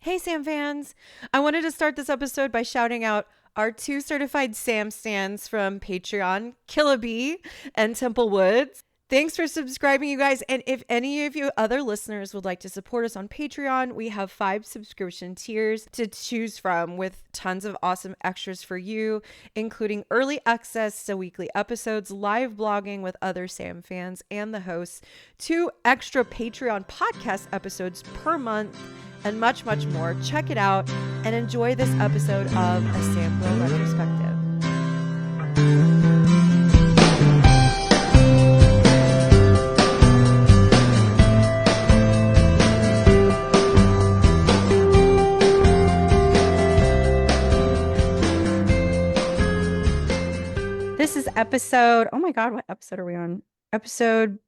Hey, Sam fans! I wanted to start this episode by shouting out our two certified Sam stands from Patreon, Killabee and Temple Woods. Thanks for subscribing, you guys. And if any of you other listeners would like to support us on Patreon, we have 5 subscription tiers to choose from with tons of awesome extras for you, including early access to weekly episodes, live blogging with other Sam fans and the hosts, 2 extra Patreon podcast episodes per month, and much, much more. Check it out and enjoy this episode of A Sam Girl Retrospective. This is episode, oh my God, what episode are we on? Episode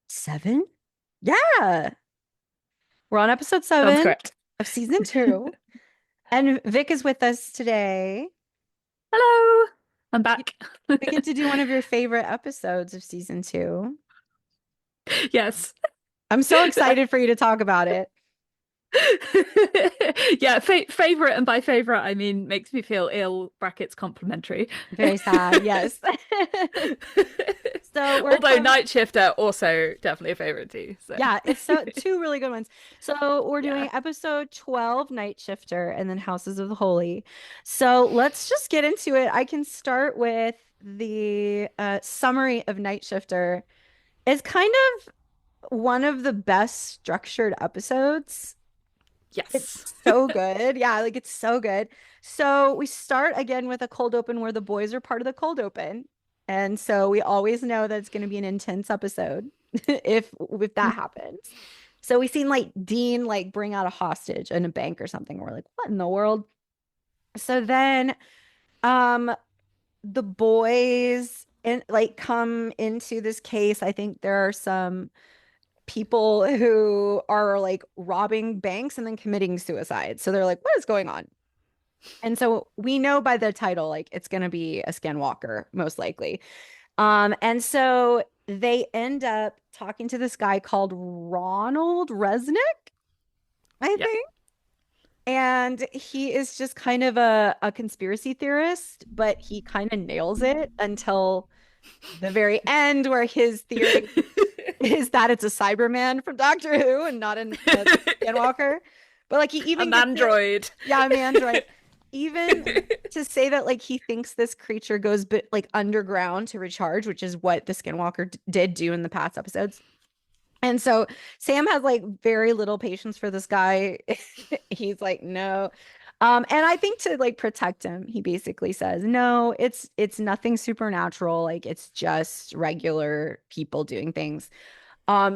7? Yeah. We're on episode 7 Sounds correct. of season 2. And Vic is with us today. Hello, I'm back. We get to do one of your favorite episodes of season 2. Yes. I'm so excited for you to talk about it. Yeah, favorite, and by favorite I mean makes me feel ill, brackets complimentary. Very sad, yes. So although Nightshifter also definitely a favorite too. So. Yeah, it's so 2 really good ones. So we're doing Yeah. episode 12, Nightshifter, and then Houses of the Holy. So let's just get into it. I can start with the summary of Nightshifter. It's kind of one of the best structured episodes. Yes. It's so good. Yeah, like it's so good. So we start again with a cold open where the boys are part of the cold open. And so we always know that it's going to be an intense episode if that happens. So we seen like Dean like bring out a hostage in a bank or something. We're like, what in the world? So then the boys and like come into this case. I think there are some people who are like robbing banks and then committing suicide. So they're like, what is going on? And so we know by the title, like it's going to be a skinwalker, most likely. And so they end up talking to this guy called Ronald Resnick, I Yeah. think. And he is just kind of a conspiracy theorist, but he kind of nails it until the very end, where his theory is that it's a Cyberman from Doctor Who and not a Skinwalker. But like he even An android. yeah, I'm an android. Even to say that like he thinks this creature goes like underground to recharge, which is what the Skinwalker did do in the past episodes. And so Sam has like very little patience for this guy. He's like, no. And I think to like protect him, he basically says, no, it's nothing supernatural. Like it's just regular people doing things.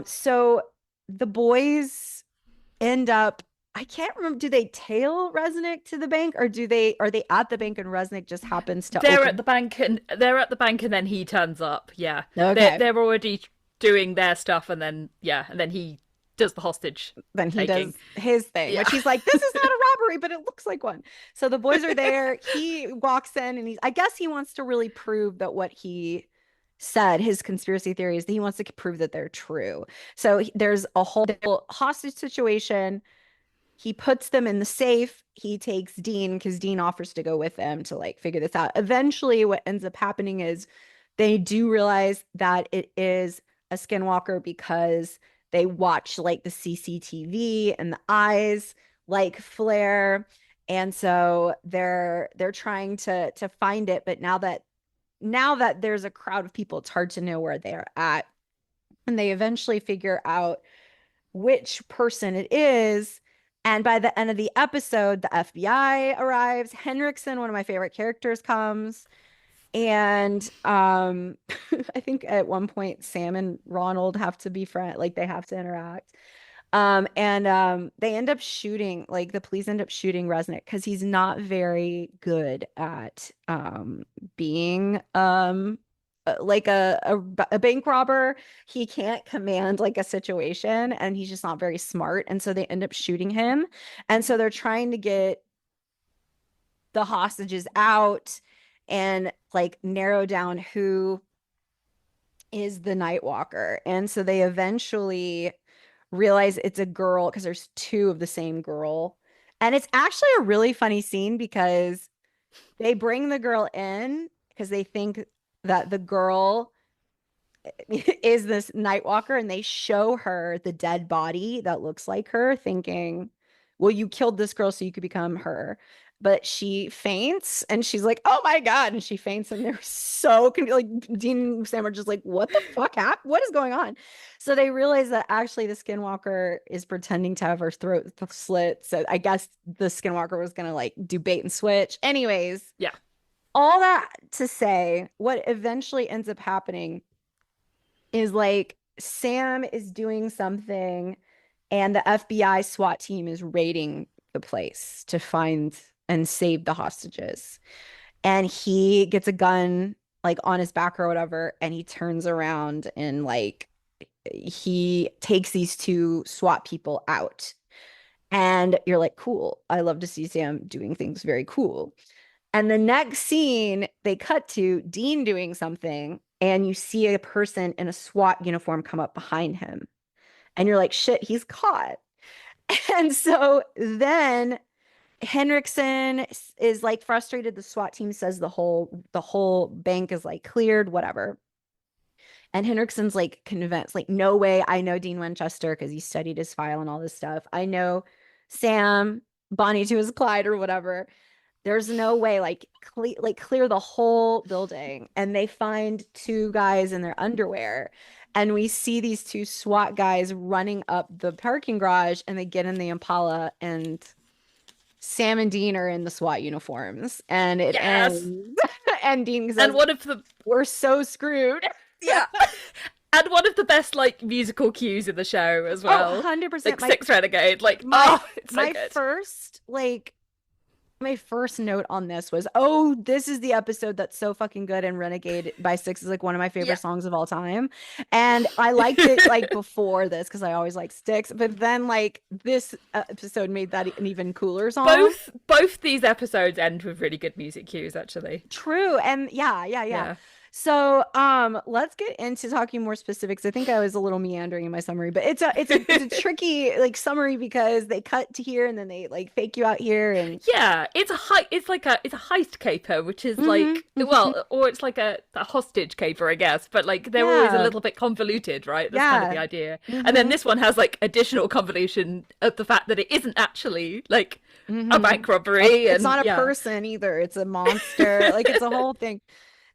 So the boys end up, I can't remember, do they tail Resnick to the bank, or are they at the bank and Resnick just happens to They're open? at the bank and then he turns up. Yeah. Okay. They're already doing their stuff and then he does the hostage Then he taking. does his thing, Yeah. which he's like, this is not a robbery, but it looks like one. So the boys are there. He walks in and I guess he wants to really prove that what he said, his conspiracy theories, that he wants to prove that they're true. So there's a whole hostage situation. He puts them in the safe. He takes Dean because Dean offers to go with them to like figure this out. Eventually, what ends up happening is they do realize that it is a skinwalker because they watch like the CCTV and the eyes like flare. And so they're trying to find it. But now that there's a crowd of people, it's hard to know where they're at. And they eventually figure out which person it is. And by the end of the episode, the FBI arrives. Henriksen, one of my favorite characters, comes. And I think at one point Sam and Ronald have to be friends, like they have to interact. And they end up shooting, like the police end up shooting Resnick because he's not very good at being like a bank robber. He can't command like a situation and he's just not very smart. And so they end up shooting him. And so they're trying to get the hostages out and like narrow down who is the Nightwalker. And so they eventually realize it's a girl because there's 2 of the same girl. And it's actually a really funny scene because they bring the girl in because they think that the girl is this Nightwalker, and they show her the dead body that looks like her, thinking, well, you killed this girl so you could become her. But she faints and she's like, oh my God. And she faints, and they're so like Dean and Sam are just like, what the fuck happened? What is going on? So they realize that actually the Skinwalker is pretending to have her throat slit. So I guess the Skinwalker was gonna like do bait and switch. Anyways, Yeah. all that to say, what eventually ends up happening is like Sam is doing something and the FBI SWAT team is raiding the place to find and save the hostages. And he gets a gun like on his back or whatever, and he turns around and like he takes these two SWAT people out. And you're like, cool. I love to see Sam doing things very cool. And the next scene, they cut to Dean doing something, and you see a person in a SWAT uniform come up behind him. And you're like, shit, he's caught. And so then Henriksen is like frustrated. The SWAT team says the whole bank is like cleared, whatever. And Henriksen's like convinced, like, no way. I know Dean Winchester because he studied his file and all this stuff. I know Sam, Bonnie to his Clyde or whatever. There's no way, like, clear the whole building. And they find two guys in their underwear. And we see these two SWAT guys running up the parking garage, and they get in the Impala, and Sam and Dean are in the SWAT uniforms. And it Yes. ends. And Dean says, And one of the we're so screwed. yeah. And one of the best like musical cues in the show as Oh, well. 100%. Like Six Renegade. Like, my, it's so my good. my first note on this was, oh, this is the episode that's so fucking good, and Renegade by Six is like one of my favorite songs of all time. And I liked it like before this because I always like Sticks, but then like this episode made that an even cooler song. Both these episodes end with really good music cues, actually. True. And yeah. So let's get into talking more specifics. I think I was a little meandering in my summary, but it's a tricky like summary because they cut to here and then they like fake you out here. And yeah, it's a heist caper, which is like well, or it's like a hostage caper, I guess, but like they're always a little bit convoluted, right? That's kind of the idea. And then this one has like additional convolution of the fact that it isn't actually like a bank robbery. It's not a person either. It's a monster. Like it's a whole thing.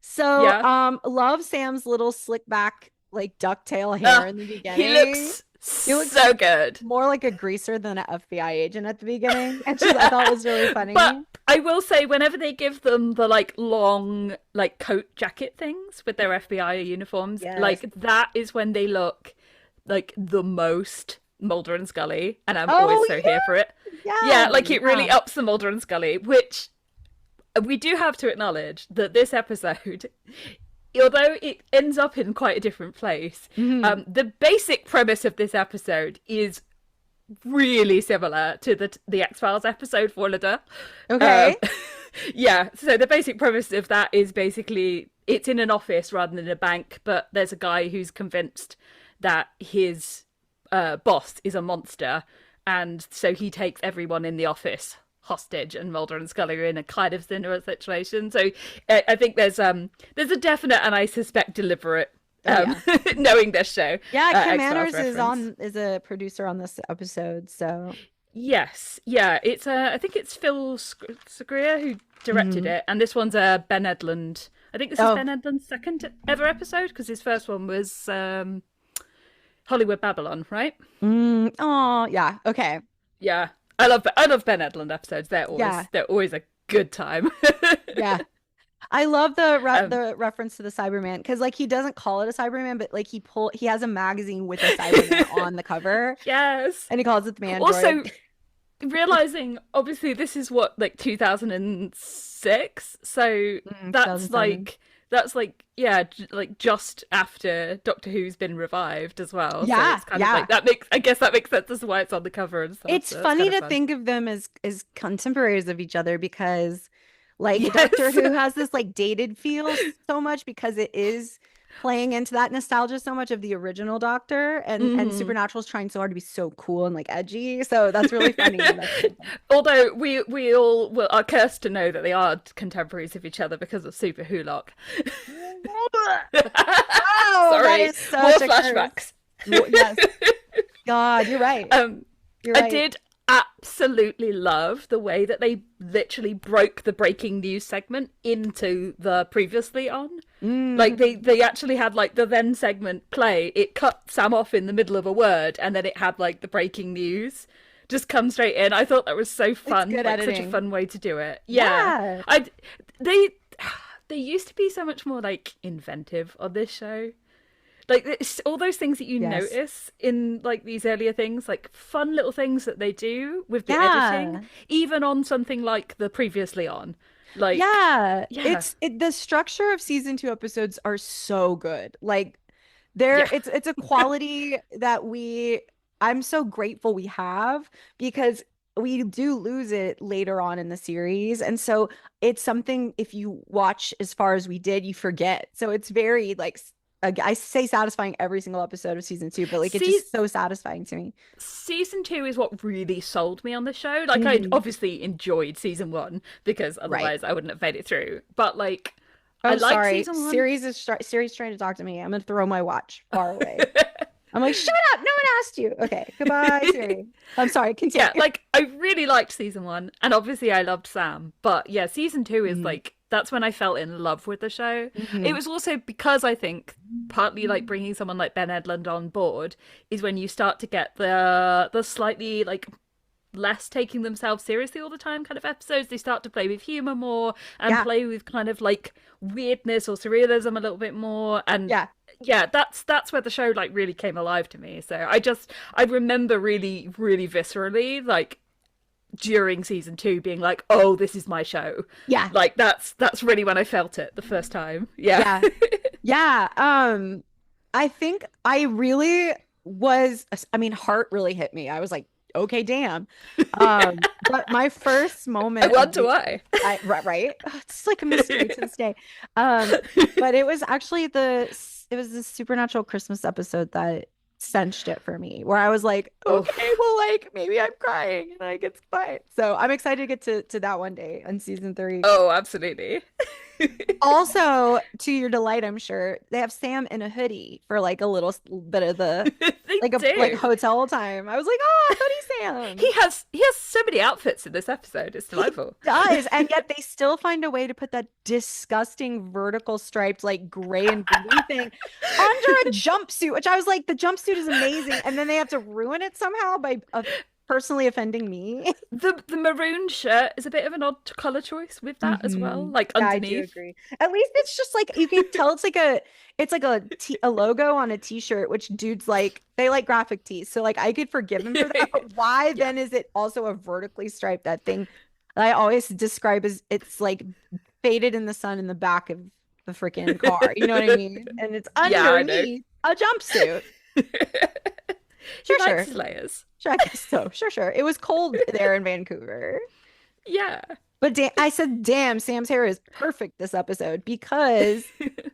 So love Sam's little slick back like ducktail hair in the beginning. He looks so good. More like a greaser than an FBI agent at the beginning. And I thought it was really funny. But I will say, whenever they give them the like long like coat jacket things with their FBI uniforms, like that is when they look like the most Mulder and Scully, and I'm always so here for it. Yeah, like it really ups the Mulder and Scully, which we do have to acknowledge that this episode, although it ends up in quite a different place, the basic premise of this episode is really similar to the X-Files episode Florida. Okay. Yeah, so the basic premise of that is basically it's in an office rather than a bank, but there's a guy who's convinced that his boss is a monster, and so he takes everyone in the office hostage, and Mulder and Scully are in a kind of similar situation. So I think there's a definite, and I suspect deliberate, knowing this show. Yeah, Kim Manners is a producer on this episode, so yes, yeah, it's I think it's Phil Segria who directed it, and this one's Ben Edlund. I think this is Ben Edlund's second ever episode because his first one was Hollywood Babylon, right? Oh, yeah, okay, yeah. I love Ben Edlund episodes. They're always a good time. Yeah. I love the reference to the Cyberman because like he doesn't call it a Cyberman, but like he has a magazine with a Cyberman on the cover. Yes. And he calls it the man. Also, realizing obviously this is what like 2006, so that's like like just after Doctor Who's been revived as well. Yeah, so it's kind of like that makes sense as to why it's on the cover and stuff. It's funny to think of them as contemporaries of each other because like Doctor Who has this like dated feel so much because it is playing into that nostalgia so much of the original Doctor, and Hmm. Supernatural's trying so hard to be so cool and like edgy. So that's really funny. That's really funny. Although we all are cursed to know that they are contemporaries of each other because of Super Hulock. Oh, that Sorry, is more such a curse. flashbacks. Yes. God, you're right. You're I right. did absolutely love the way that they literally broke the breaking news segment into the previously on. Like Mm, they actually had like the then segment play. It cut Sam off in the middle of a word, and then it had like the breaking news just come straight in. I thought that was so it's fun, good like such a editing. fun way to do it. Yeah, Yeah. I they they used to be so much more like inventive on this show. Like it's all those things that you Yes. notice in like these earlier things, like fun little things that they do with the editing, Yeah. even on something like the previously on. Like, Yeah. yeah, The structure of season 2 episodes are so good. Like there yeah. it's a quality that I'm so grateful we have, because we do lose it later on in the series. And so it's something, if you watch as far as we did, you forget. So it's very like I say satisfying every single episode of season 2, but like it's See, just so satisfying to me. season two is what really sold me on the show. Like, I Mhm. obviously enjoyed season one because Right. otherwise I wouldn't have made it through. But like, I Oh, liked sorry. season one. Siri's trying to talk to me. I'm gonna throw my watch far away. I'm like, shut up. No one asked you. Okay. Goodbye, Siri. I'm sorry. Yeah, Continue. like I really liked season one, and obviously I loved Sam. But yeah, season two is Mhm. like that's when I fell in love with the show. It Mhm. was also because I think partly like bringing someone like Ben Edlund on board is when you start to get the slightly like less taking themselves seriously all the time kind of episodes. They start to play with humor more and Yeah. play with kind of like weirdness or surrealism a little bit more. And Yeah. yeah, that's where the show like really came alive to me. So I remember really viscerally like during season two being like, oh, this is my show. Yeah. Like that's really when I felt it the first time. Yeah. Yeah. Yeah. I think I really was, I mean, heart really hit me. I was like, okay, damn. But my first I moment of wonder the, why. right. It's like a mystery to this day. But it was actually it was the Supernatural Christmas episode that cinched it for me, where I was like, okay, Oof. well, like maybe I'm crying and like it's fine. So I'm excited to get to that one day on season 3. Oh, absolutely. Also, to your delight, I'm sure they have Sam in a hoodie for like a little bit of the They like a like do. hotel time. I was like, oh, hoodie Sam. He has so many outfits in this episode. It's He delightful. does, and yet they still find a way to put that disgusting vertical striped like gray and blue thing under a jumpsuit, which I was like, the jumpsuit is amazing, and then they have to ruin it somehow by personally offending me. The maroon shirt is a bit of an odd color choice with that as well, like Yeah, I do underneath. agree. At least it's just like you can tell it's like a logo on a t-shirt, which dudes like, they like graphic tees. So like I could forgive him for that, but why Yeah. then is it also a vertically striped, that thing that I always describe as it's like faded in the sun in the back of the freaking car. You know what I mean? And it's Yeah, I know. underneath a jumpsuit. He Sure, likes sure. his layers. Sure, I guess so. Sure, sure. It was cold there in Vancouver. Yeah. But I said, damn, Sam's hair is perfect this episode, because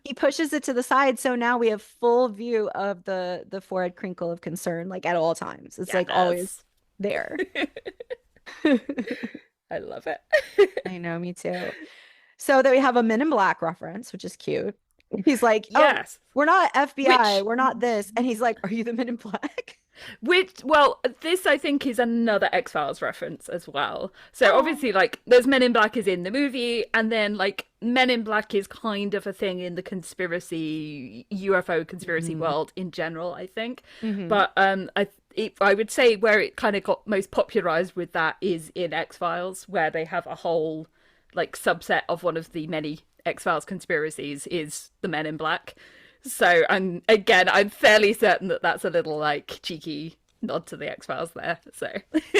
he pushes it to the side. So now we have full view of the forehead crinkle of concern, like at all times. It's like always Yes. there. I love it. I know, me too. So that we have a Men in Black reference, which is cute. He's like, oh, Yes. we're not FBI, Which we're not this. And he's like, are you the Men in Black? well, this I think is another X-Files reference as well. So Oh. obviously like there's Men in Black is in the movie, and then like Men in Black is kind of a thing in the conspiracy UFO conspiracy Hmm. world in general, I think. Hmm. But I would say where it kind of got most popularized with that is in X-Files, where they have a whole like subset of one of the many X-Files conspiracies is the Men in Black. So, and again, I'm fairly certain that that's a little like cheeky nod to the X-Files there. So,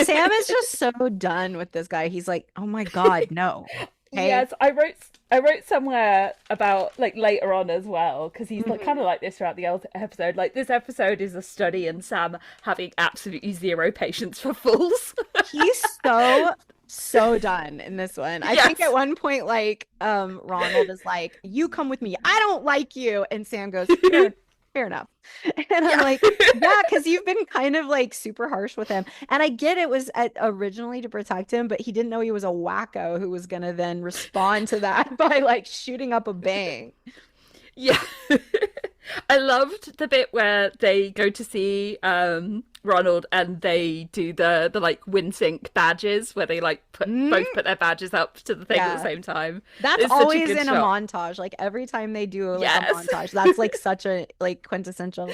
Sam is just so done with this guy. He's like, oh my God, no. Okay. yes, I wrote somewhere about like later on as well because he's like kind Mhm. of like this throughout the episode. Like this episode is a study in Sam having absolutely zero patience for fools. He's so so done in this one. I think at Yes. one point, like, Ronald is like, "You come with me. I don't like you," and Sam goes, "Fair enough." And I'm Yeah. like, "Yeah, because you've been kind of like super harsh with him." And I get it was originally to protect him, but he didn't know he was a wacko who was gonna then respond to that by like shooting up a bank. Yeah. I loved the bit where they go to see Ronald and they do the like WinSync badges where they like both Mhm. put their badges up to the thing at the Yeah. same time. That's It's such a always good in a shot. montage. Like every time they do like a Yes. montage, that's like such a like quintessential.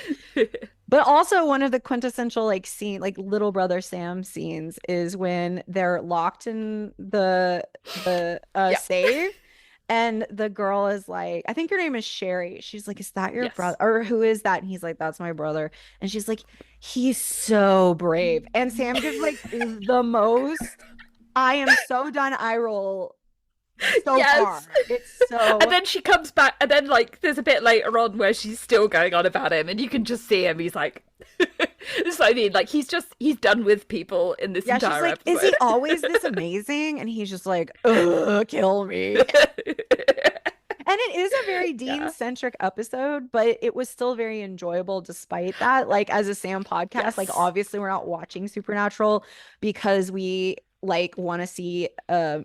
But also one of the quintessential like scene, like little brother Sam scenes is when they're locked in the Yeah. safe and the girl is like, I think her name is Sherry. She's like, "Is that your Yes. brother? Or who is that?" And he's like, "That's my brother." And she's like, "He's so brave." And Sam gives like the most I am so done eye roll so Yes. far. It's And so then she comes back, and then like there's a bit later on where she's still going on about him, and you can just see him. He's like, this is what I mean. Like he's done with people in this yeah, she's entire like, "Is he episode. always this amazing?" And he's just like, "Ugh, kill me." And it is a very Yeah. Dean-centric episode, but it was still very enjoyable despite that. Like as a Sam podcast, like Yes. obviously we're not watching Supernatural because we like want to see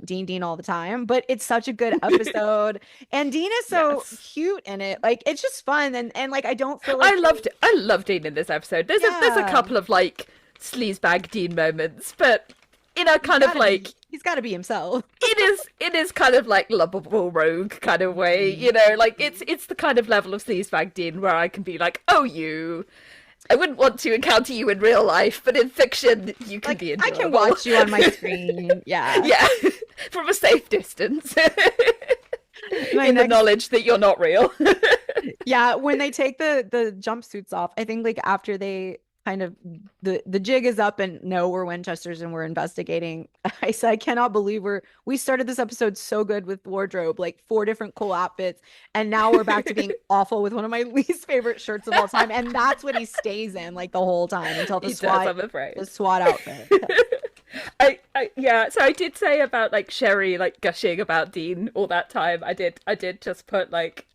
Dean all the time, but it's such a good episode. And Dean is so Yes. cute in it. Like it's just fun and like I don't feel I like they loved it. I loved Dean in this episode. There's a yeah. couple of like sleazebag Dean moments, but in a He's kind of gotta like be he's gotta be himself. it is kind of like lovable rogue kind of way, Mhm. like it's the kind of level of sleazebag Dean where I can be like, oh you, I wouldn't want to encounter you in real life, but in fiction you can Like be I can enjoyable. watch you on my screen. Yeah. Yeah, from a safe distance, My in the next knowledge that you're not real. Yeah, when they take the jumpsuits off, I think like after they kind of the jig is up and no, we're Winchesters and we're investigating. I said I cannot believe we started this episode so good with wardrobe, like four different cool outfits, and now we're back to being awful with one of my least favorite shirts of all time, and that's what he stays in like the whole time until He does, I'm The afraid. SWAT outfit. Yeah, so I did say about like Sherry like gushing about Dean all that time. I did just put like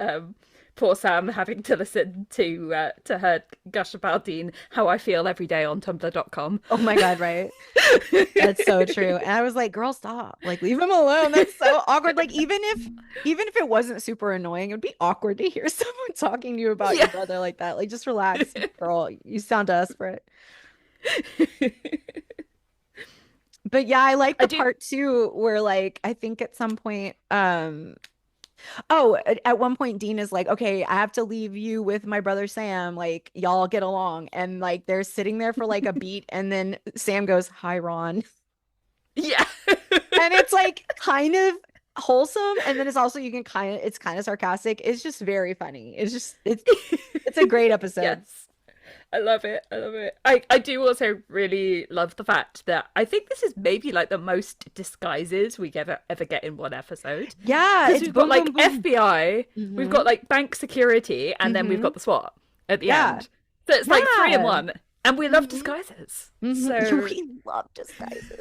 poor Sam having to listen to her gush about Dean, how I feel every day on tumblr.com. Oh my God, right? That's so true. And I was like, "Girl, stop. Like leave him alone. That's so awkward." Like even if it wasn't super annoying, it would be awkward to hear someone talking to you about your Yeah. brother like that. Like just relax, girl. You sound desperate. But yeah, I like I the do. part too where like I think at some point oh, at one point Dean is like, "Okay, I have to leave you with my brother Sam. Like y'all get along." And like they're sitting there for like a beat and then Sam goes, "Hi, Ron." Yeah. And it's like kind of wholesome and then it's also you can kind of it's kind of sarcastic. It's just very funny. It's a great episode. Yes. I love it. I love it. I do also really love the fact that I think this is maybe like the most disguises we ever get in one episode. Yeah, Because it's we've got boom like boom boom. FBI, we've Hmm. got like bank security, and then we've Hmm. got the SWAT at the Yeah. end. So it's like three in Yeah. one. And we love Hmm. disguises. Hmm. So We love disguises.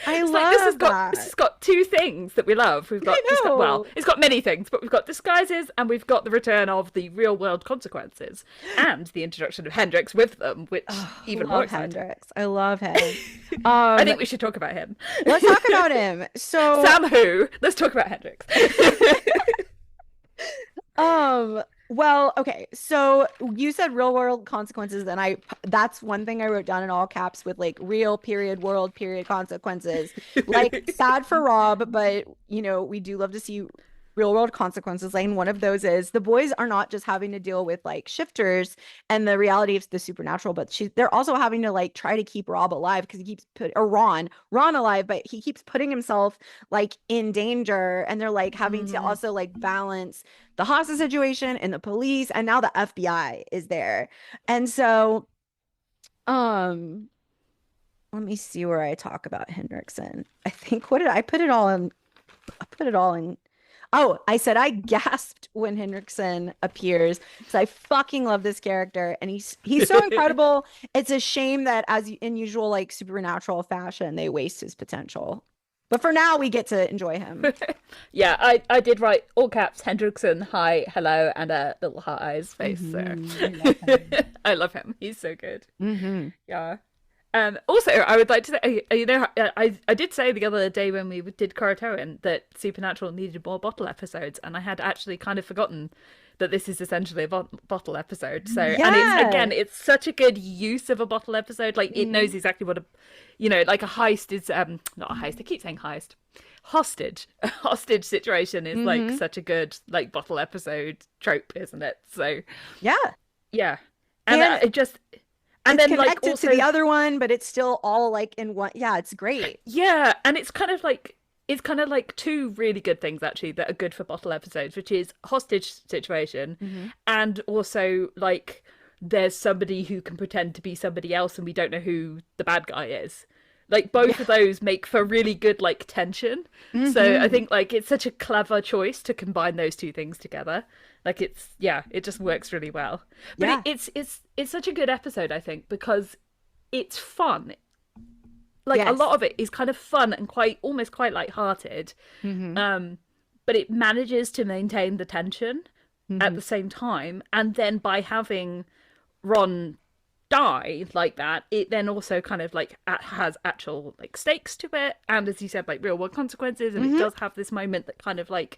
I it's like love this that. has got two things that we love. We've I got well, know. it's got many things, but we've got disguises and we've got the return of the real world consequences and the introduction of Hendrix with them, which Oh, even more love exciting. Hendrix. I love him. I Um, think we should talk about him. let's talk about him. So, Sam who? Let's talk about Hendrix. well, okay. So you said real world consequences, and that's one thing I wrote down in all caps with like real period world period consequences. Like sad for Rob, but we do love to see real world consequences. Like, and one of those is the boys are not just having to deal with like shifters and the reality of the supernatural, but they're also having to like try to keep Rob alive because he keeps or Ron alive, but he keeps putting himself like in danger, and they're like having to Mm. also like balance the hostage situation and the police, and now the FBI is there. And so, um, let me see where I talk about Hendrickson. I think what did I put it all in? I put it all in. Oh, I said I gasped when Hendrickson appears because I fucking love this character and he's so incredible. It's a shame that in usual like supernatural fashion they waste his potential. But for now, we get to enjoy him. Yeah, I did write all caps Hendrickson, hi, hello, and a little heart eyes face. So I love him. I love him. He's so good. Hmm. Yeah. Also, I would like to say, I did say the other day when we did Korotoan that Supernatural needed more bottle episodes, and I had actually kind of forgotten that this is essentially a bottle episode. So, and it's again, it's such a good use of a bottle episode. Like it knows exactly what a, like a heist is. Not a heist. I keep saying heist. Hostage. A hostage situation is like such a good like bottle episode trope, isn't it? So, Yeah. yeah, and it just. And it's then connected like also, to the other one, but it's still all like in one. Yeah, it's great. yeah, and it's kind of like two really good things actually that are good for bottle episodes, which is hostage situation and also like there's somebody who can pretend to be somebody else and we don't know who the bad guy is. Like both of those make for really good like tension. So I think like it's such a clever choice to combine those two things together. Like it just works really well. But it's such a good episode, I think, because it's fun. Like a lot of it is kind of fun and almost quite light-hearted. But it manages to maintain the tension at the same time. And then by having Ron die like that, it then also kind of like has actual like stakes to it, and as you said, like real world consequences, and it does have this moment that kind of like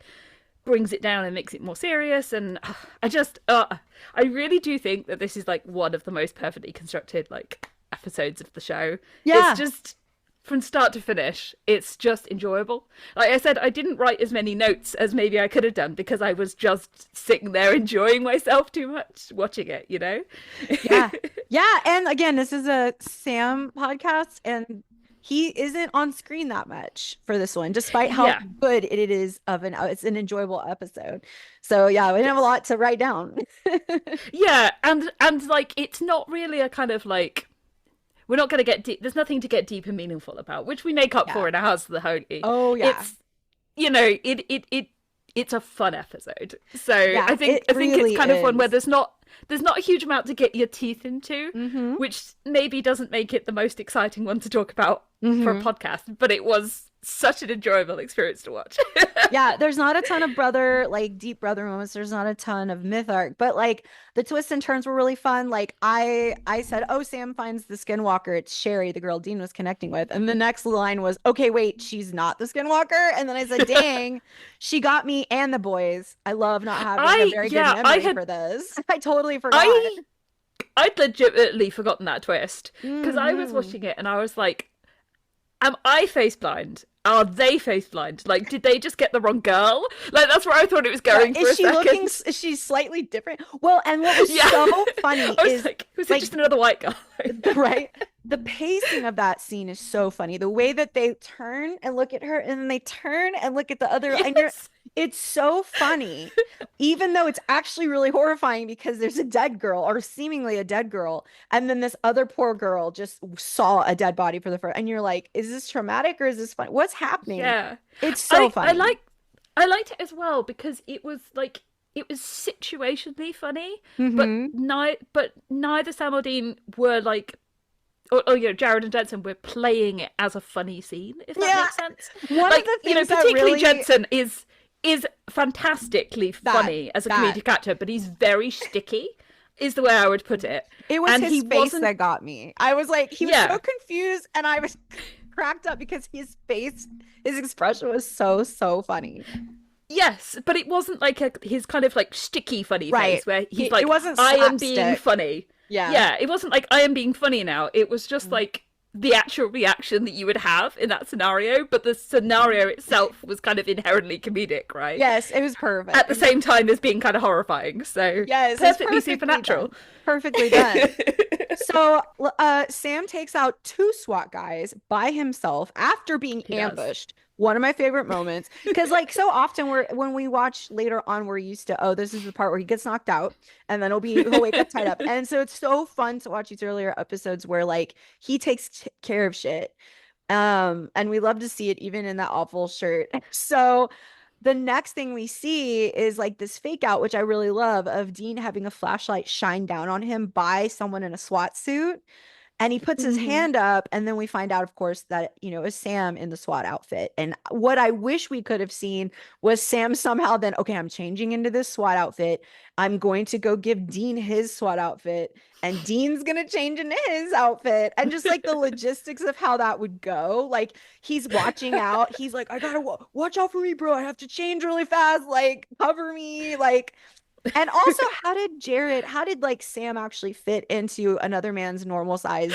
brings it down and makes it more serious. And I really do think that this is like one of the most perfectly constructed like episodes of the show. It's just from start to finish, it's just enjoyable. Like I said, I didn't write as many notes as maybe I could have done because I was just sitting there enjoying myself too much watching it, Yeah. Yeah. And again, this is a Sam podcast, and he isn't on screen that much for this one, despite how good it is it's an enjoyable episode. So yeah, we didn't have a lot to write down. Yeah, and like it's not really a kind of like we're not going to get deep. There's nothing to get deep and meaningful about, which we make up for in A House of the Holy. Oh yeah, it's it's a fun episode. So I think really it's kind of one where there's not a huge amount to get your teeth into, which maybe doesn't make it the most exciting one to talk about for a podcast, but it was such an enjoyable experience to watch. Yeah, there's not a ton of deep brother moments. There's not a ton of myth arc, but like the twists and turns were really fun. Like I said, oh, Sam finds the skinwalker. It's Sherry, the girl Dean was connecting with. And the next line was, okay, wait, she's not the skinwalker. And then I said, dang, she got me and the boys. I love not having a very good memory for this. I totally forgot. I'd legitimately forgotten that twist because I was watching it and I was like, am I face blind? Are they face blind? Like, did they just get the wrong girl? Like, that's where I thought it was going for a second. Is she slightly different? Well, and what was so funny is like, was it just another white guy? Right? The pacing of that scene is so funny. The way that they turn and look at her, and then they turn and look at the other, and it's so funny, even though it's actually really horrifying because there's a dead girl, or seemingly a dead girl, and then this other poor girl just saw a dead body for the first, and you're like, is this traumatic or is this fun? What's happening? Yeah, it's so funny. I liked it as well because it was situationally funny, but neither Sam or Dean were like. Jared and Jensen were playing it as a funny scene, if that makes sense. One of the things particularly Jensen is fantastically funny as a comedic actor, but he's very sticky, is the way I would put it. It was his face that got me. I was like, he was so confused, and I was cracked up because his expression was so funny. Yes, but it wasn't like his kind of like sticky funny face where he's like, it wasn't I am being funny. Yeah, it wasn't like I am being funny now. It was just like the actual reaction that you would have in that scenario, but the scenario itself was kind of inherently comedic, right? Yes, it was perfect. At the same time as being kind of horrifying. So yes, perfectly supernatural. Perfectly done. So Sam takes out 2 SWAT guys by himself after being ambushed. One of my favorite moments, because like so often when we watch later on, we're used to, this is the part where he gets knocked out and then he'll wake up tied up. And so it's so fun to watch these earlier episodes where like he takes care of shit. And we love to see it even in that awful shirt. So the next thing we see is like this fake out, which I really love, of Dean having a flashlight shine down on him by someone in a SWAT suit. And he puts his Hmm. hand up, and then we find out, of course, that, it's Sam in the SWAT outfit. And what I wish we could have seen was Sam somehow then, okay, I'm changing into this SWAT outfit. I'm going to go give Dean his SWAT outfit, and Dean's going to change into his outfit. And just like the logistics of how that would go. Like he's watching out. He's like, I gotta watch out for me, bro. I have to change really fast. Like, cover me. Like, and also, how did like Sam actually fit into another man's normal size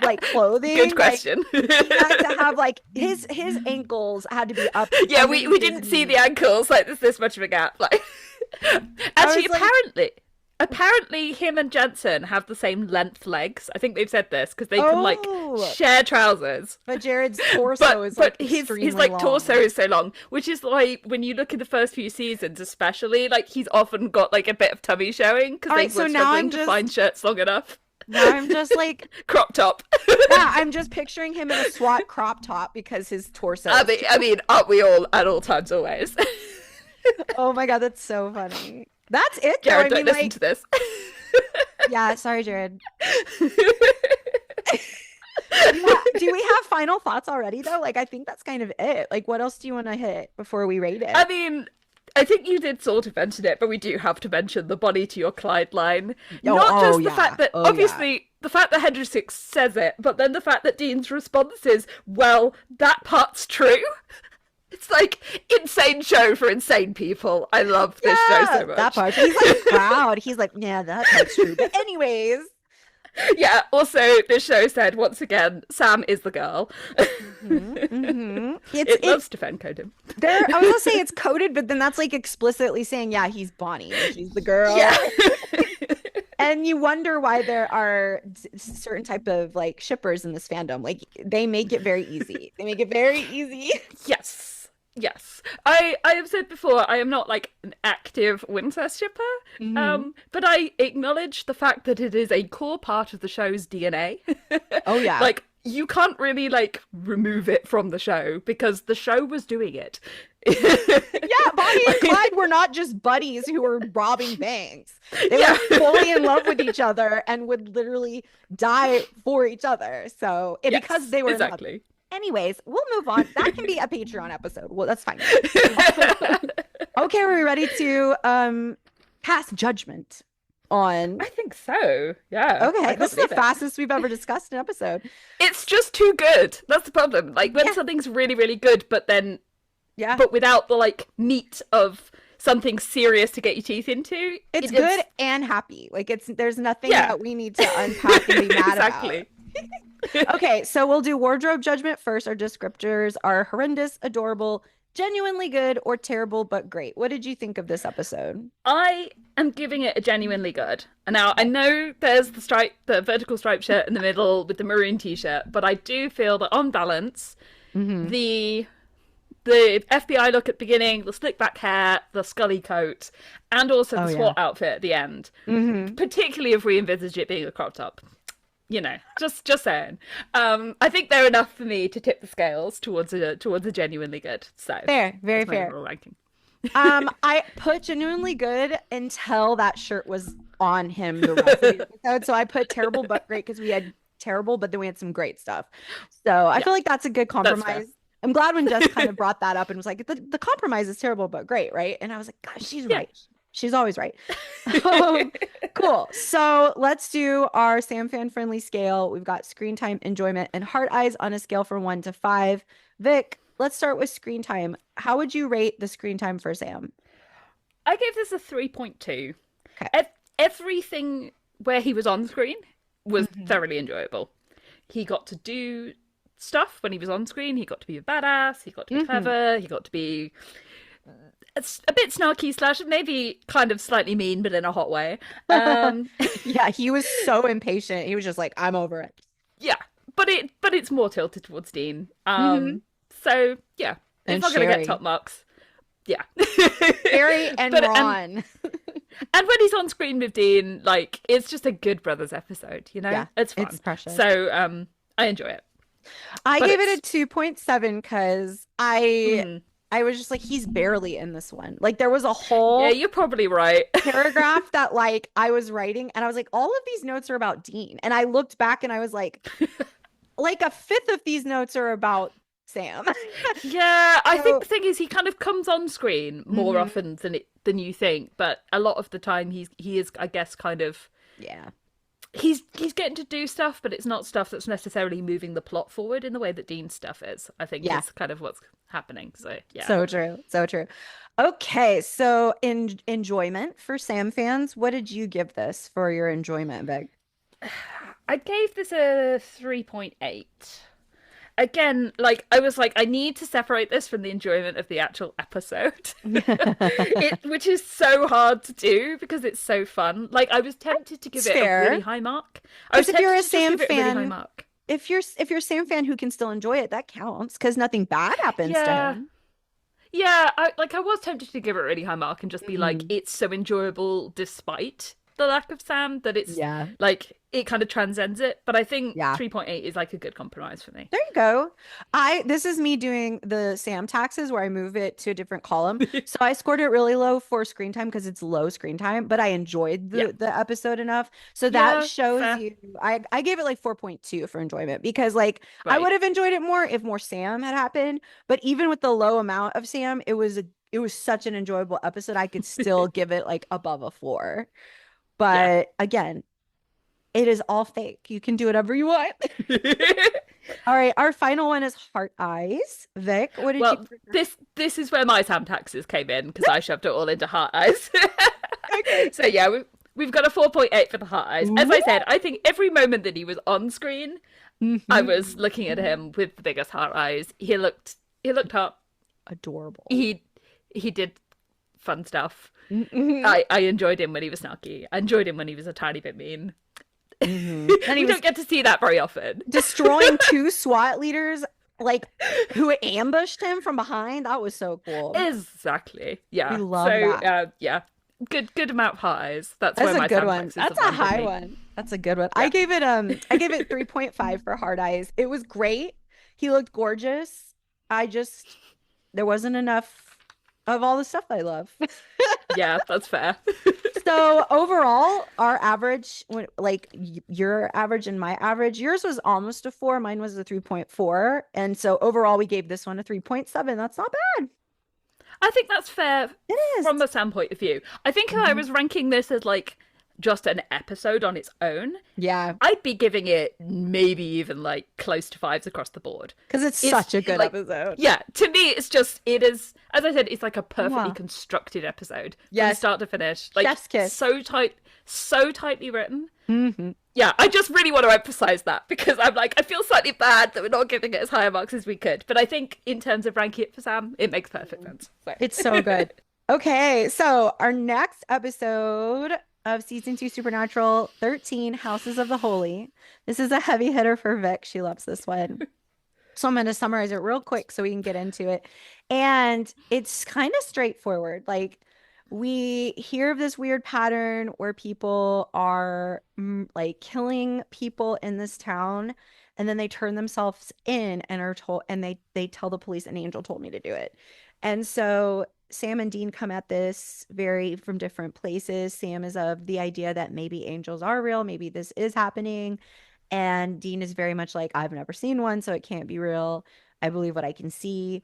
like clothing? Good Like question. he had to have like his ankles had to be up Yeah, we underneath his didn't see the knees. ankles. Like, there's this much of a gap. Like, I actually, was like, apparently, him and Jensen have the same length legs. I think they've said this because they can like oh, share trousers. but Jared's torso But is like his extremely like torso long. is so long, which is like when you look in the first few seasons, especially like he's often got like a bit of tummy showing because All they right, so were now struggling to find shirts long enough. I'm just like, Crop top. yeah, I'm just picturing him in a SWAT crop top because his torso is I mean, aren't we all at all times always? oh my God, that's so funny. That's it though. I Jared, mean, don't listen like, to this. yeah, sorry, Jared. Yeah. Do we have final thoughts already though? Like, I think that's kind of it. Like, what else do you want to hit before we rate I it? mean, I think you did sort of mention it, but we do have to mention the Bonnie to your Clyde line. Oh, Not oh just the yeah. fact that, Oh yeah. obviously, the fact that Hendrix says it, but then the fact that Dean's response is, well, that part's true. It's like insane show for insane people. I love this show Yeah, so that much. part. He's like proud. He's like, yeah, that part's true. But anyways, Yeah, also, this show said, once again, Sam is the girl. it's It loves to fan code him. there. I was gonna say it's coded, but then that's like explicitly saying, yeah, he's Bonnie. She's the girl. Yeah. And you wonder why there are certain type of like shippers in this fandom. Like they make it very easy. They make it very easy. Yes. Yes. I have said before I am not like an active Winchester shipper. Hmm. But I acknowledge the fact that it is a core part of the show's DNA. Oh yeah. Like you can't really like remove it from the show because the show was doing it. Yeah, Bonnie and Clyde were not just buddies who were robbing banks. They Yeah. were fully in love with each other and would literally die for each other. So, because Yes, they were in love. exactly. Anyways, we'll move on. That can be a Patreon episode. Well, that's fine. Okay, are we ready to pass judgment on? I think so. Yeah. I Okay, can't this is the believe it. fastest we've ever discussed an episode. It's just too good. That's the problem. Like when Yeah. something's really, really good, Yeah. but without the like meat of something serious to get your teeth into, It's good and happy. Like there's nothing Yeah. that we need to unpack and be mad about. exactly. Okay, so we'll do wardrobe judgment first. Our descriptors are horrendous, adorable, genuinely good, or terrible but great. What did you think of this episode? I am giving it a genuinely good. And now I know there's the vertical striped shirt in the middle with the maroon t-shirt, but I do feel that on balance, Mm-hmm. the FBI look at the beginning, the slick back hair, the Scully coat, and also the SWAT outfit at the end. Mm-hmm. Particularly if we envisage it being a crop top. You know, just saying. I think they're enough for me to tip the scales towards a genuinely good. So Fair, very that's my fair. overall ranking. I put genuinely good until that shirt was on him the rest of the episode. So I put terrible but great because we had terrible, but then we had some great stuff. So I feel like that's a good compromise. I'm glad when Jess kind of brought that up and was like, the compromise is terrible but great, right? And I was like, gosh, she's right. She's always right. Cool. So let's do our Sam fan friendly scale. We've got screen time, enjoyment, and heart eyes on a scale from 1 to 5. Vic, let's start with screen time. How would you rate the screen time for Sam? I gave this a 3.2. Okay. Everything where he was on screen was thoroughly enjoyable. He got to do stuff when he was on screen. He got to be a badass. He got to be clever. He got to be a bit snarky slash maybe kind of slightly mean, but in a hot way. Yeah, he was so impatient. He was just like, I'm over it. Yeah, but it's more tilted towards Dean. Mhm. So yeah, And it's not going to Sherry. get top marks. Yeah, Harry and But- Ron. and when he's on screen with Dean, like it's just a good brothers episode. You know, Yeah, it's fun. it's precious. So I enjoy it. I But gave it it's- a 2.7 because I I was just like, he's barely in this one. Like there was a Yeah, whole you're probably right. paragraph that like I was writing and I was like, all of these notes are about Dean. And I looked back and I was like a fifth of these notes are about Sam. Yeah, I think So, the thing is he kind of comes on screen more mhm, often than you think, but a lot of the time he is, I guess, kind of yeah. he's getting to do stuff, but it's not stuff that's necessarily moving the plot forward in the way that Dean's stuff is. I think Yeah. is kind of what's happening. So yeah. So true. So true. Okay, so in enjoyment for Sam fans, what did you give this for your enjoyment, Vic? I gave this a 3.8. Again, like I was like, I need to separate this from the enjoyment of the actual episode. Which is so hard to do because it's so fun. Like I was tempted to give It's it a really fair. high mark. I Because was if you're tempted a to just Sam give it a really high fan, mark. if you're a Sam fan who can still enjoy it, that counts because nothing bad happens to Yeah. him. Yeah, I was tempted to give it a really high mark and just be like, Mhm. it's so enjoyable despite the lack of Sam that it's Yeah. like it kind of transcends it. But I think Yeah. 3.8 is like a good compromise for me. There you go. This is me doing the Sam taxes where I move it to a different column. So I scored it really low for screen time because it's low screen time, but I enjoyed Yeah. the episode enough. So that Yeah, shows fair. you I gave it like 4.2 for enjoyment because like I Right. would have enjoyed it more if more Sam had happened, but even with the low amount of Sam, it was such an enjoyable episode. I could still give it like above a 4. Yeah. But again, it is all fake. You can do whatever you want. All right, our final one is Heart Eyes. Vic, what did you Well, this is where my Sam taxes came in because I shoved it all into Heart Eyes. Okay. So yeah, we've got a 4.8 for the Heart Eyes. As Ooh. I said, I think every moment that he was on screen, I was looking at Mhm. him with the biggest heart eyes. He looked hot. Adorable. He did fun stuff. Mhm. I enjoyed him when he was snarky. I enjoyed him when he was a tiny bit mean. Mhm. And he We was don't get to see that very often. destroying two SWAT leaders, like who ambushed him from behind. That was so cool. Exactly. We Yeah. love So that. yeah. Good amount of heart eyes. That's That's where a my good Sam one. taxes That's have a landed high me. one. That's a good one. Yeah. I gave it 3.5 for Hard Eyes. It was great. He looked gorgeous. I just there wasn't enough of all the stuff I love. Yeah, that's fair. So overall, our average, like your average and my average, yours was almost a 4, mine was a 3.4. And so overall, we gave this one a 3.7. That's not bad. I think that's fair It is. from a Sam point of view. I think if I Mhm. was ranking this as like just an episode on its own, Yeah, I'd be giving it maybe even like close to fives across the board. because it's It's such a good like, episode. yeah, to me, it is, as I said, it's like a perfectly Mwah. constructed episode from Yes, start to finish. Like, chef's kiss. so tightly written. Hmm. Yeah, I just really want to emphasize that because I'm like, I feel slightly bad that we're not giving it as high a marks as we could. But I think in terms of ranking it for Sam, it makes perfect sense. So. It's so good. Okay, so our next episode of season 2 Supernatural 13 Houses of the Holy. This is a heavy hitter for Vic. She loves this one. So I'm going to summarize it real quick so we can get into it. And it's kind of straightforward. Like we hear of this weird pattern where people are like killing people in this town and then they turn themselves in and are told and they tell the police an angel told me to do it. And so Sam and Dean come at this very from different places. Sam is of the idea that maybe angels are real, maybe this is happening. And Dean is very much like, I've never seen one, so it can't be real. I believe what I can see.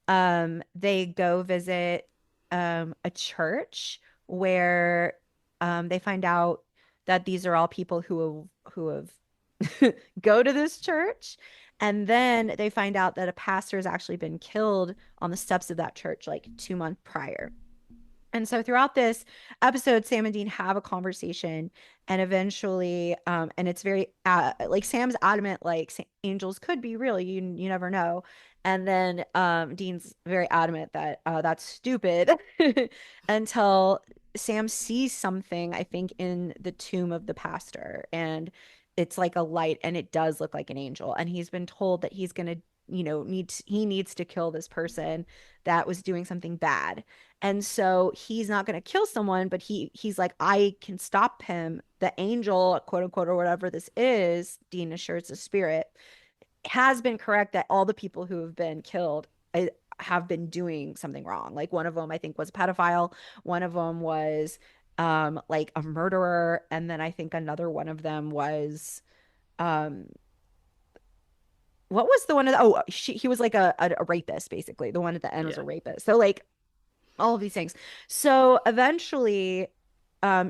They go visit a church where they find out that these are all people who have go to this church. And then they find out that a pastor has actually been killed on the steps of that church like 2 months prior. And so throughout this episode, Sam and Dean have a conversation, and eventually, and it's very like Sam's adamant, like angels could be real. You never know. And then Dean's very adamant that that's stupid until Sam sees something, I think, in the tomb of the pastor, and it's like a light, and it does look like an angel. And he's been told that he's gonna, he needs to kill this person that was doing something bad. And so he's not going to kill someone, but he's like, I can stop him. The angel, quote unquote, or whatever this is, Dean assures the spirit, has been correct that all the people who have been killed have been doing something wrong. Like one of them I think was a pedophile, one of them was like a murderer, and then I think another one of them was um what was the one of the, oh he was like a rapist, basically. The one at the end was a Yeah. rapist. So like all of these things. So eventually,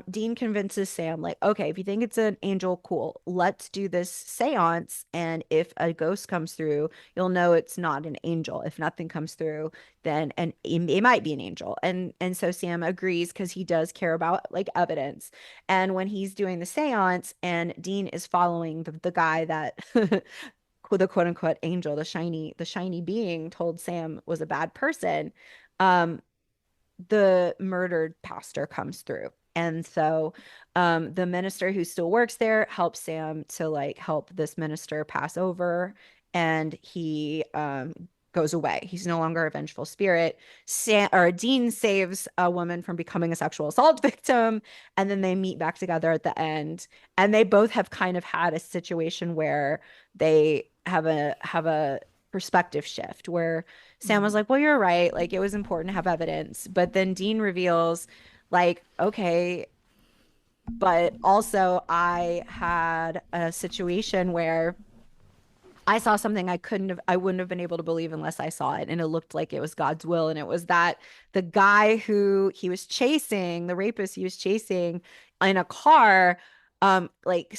Dean convinces Sam, like, okay, if you think it's an angel, cool, let's do this seance. And if a ghost comes through, you'll know it's not an angel. If nothing comes through, then and it might be an angel. And so Sam agrees because he does care about like evidence. And when he's doing the seance and Dean is following the guy that the quote unquote angel, the shiny being told Sam was a bad person, um, the murdered pastor comes through. And so the minister who still works there helps Sam to like help this minister pass over, and he goes away. He's no longer a vengeful spirit. Dean saves a woman from becoming a sexual assault victim, and then they meet back together at the end. And they both have kind of had a situation where they have a perspective shift where Sam was Mm. like, well, you're right. Like, it was important to have evidence. But then Dean reveals, like, okay, but also I had a situation where I saw something I wouldn't have been able to believe unless I saw it. And it looked like it was God's will. And it was that the guy who he was chasing, the rapist he was chasing in a car, like,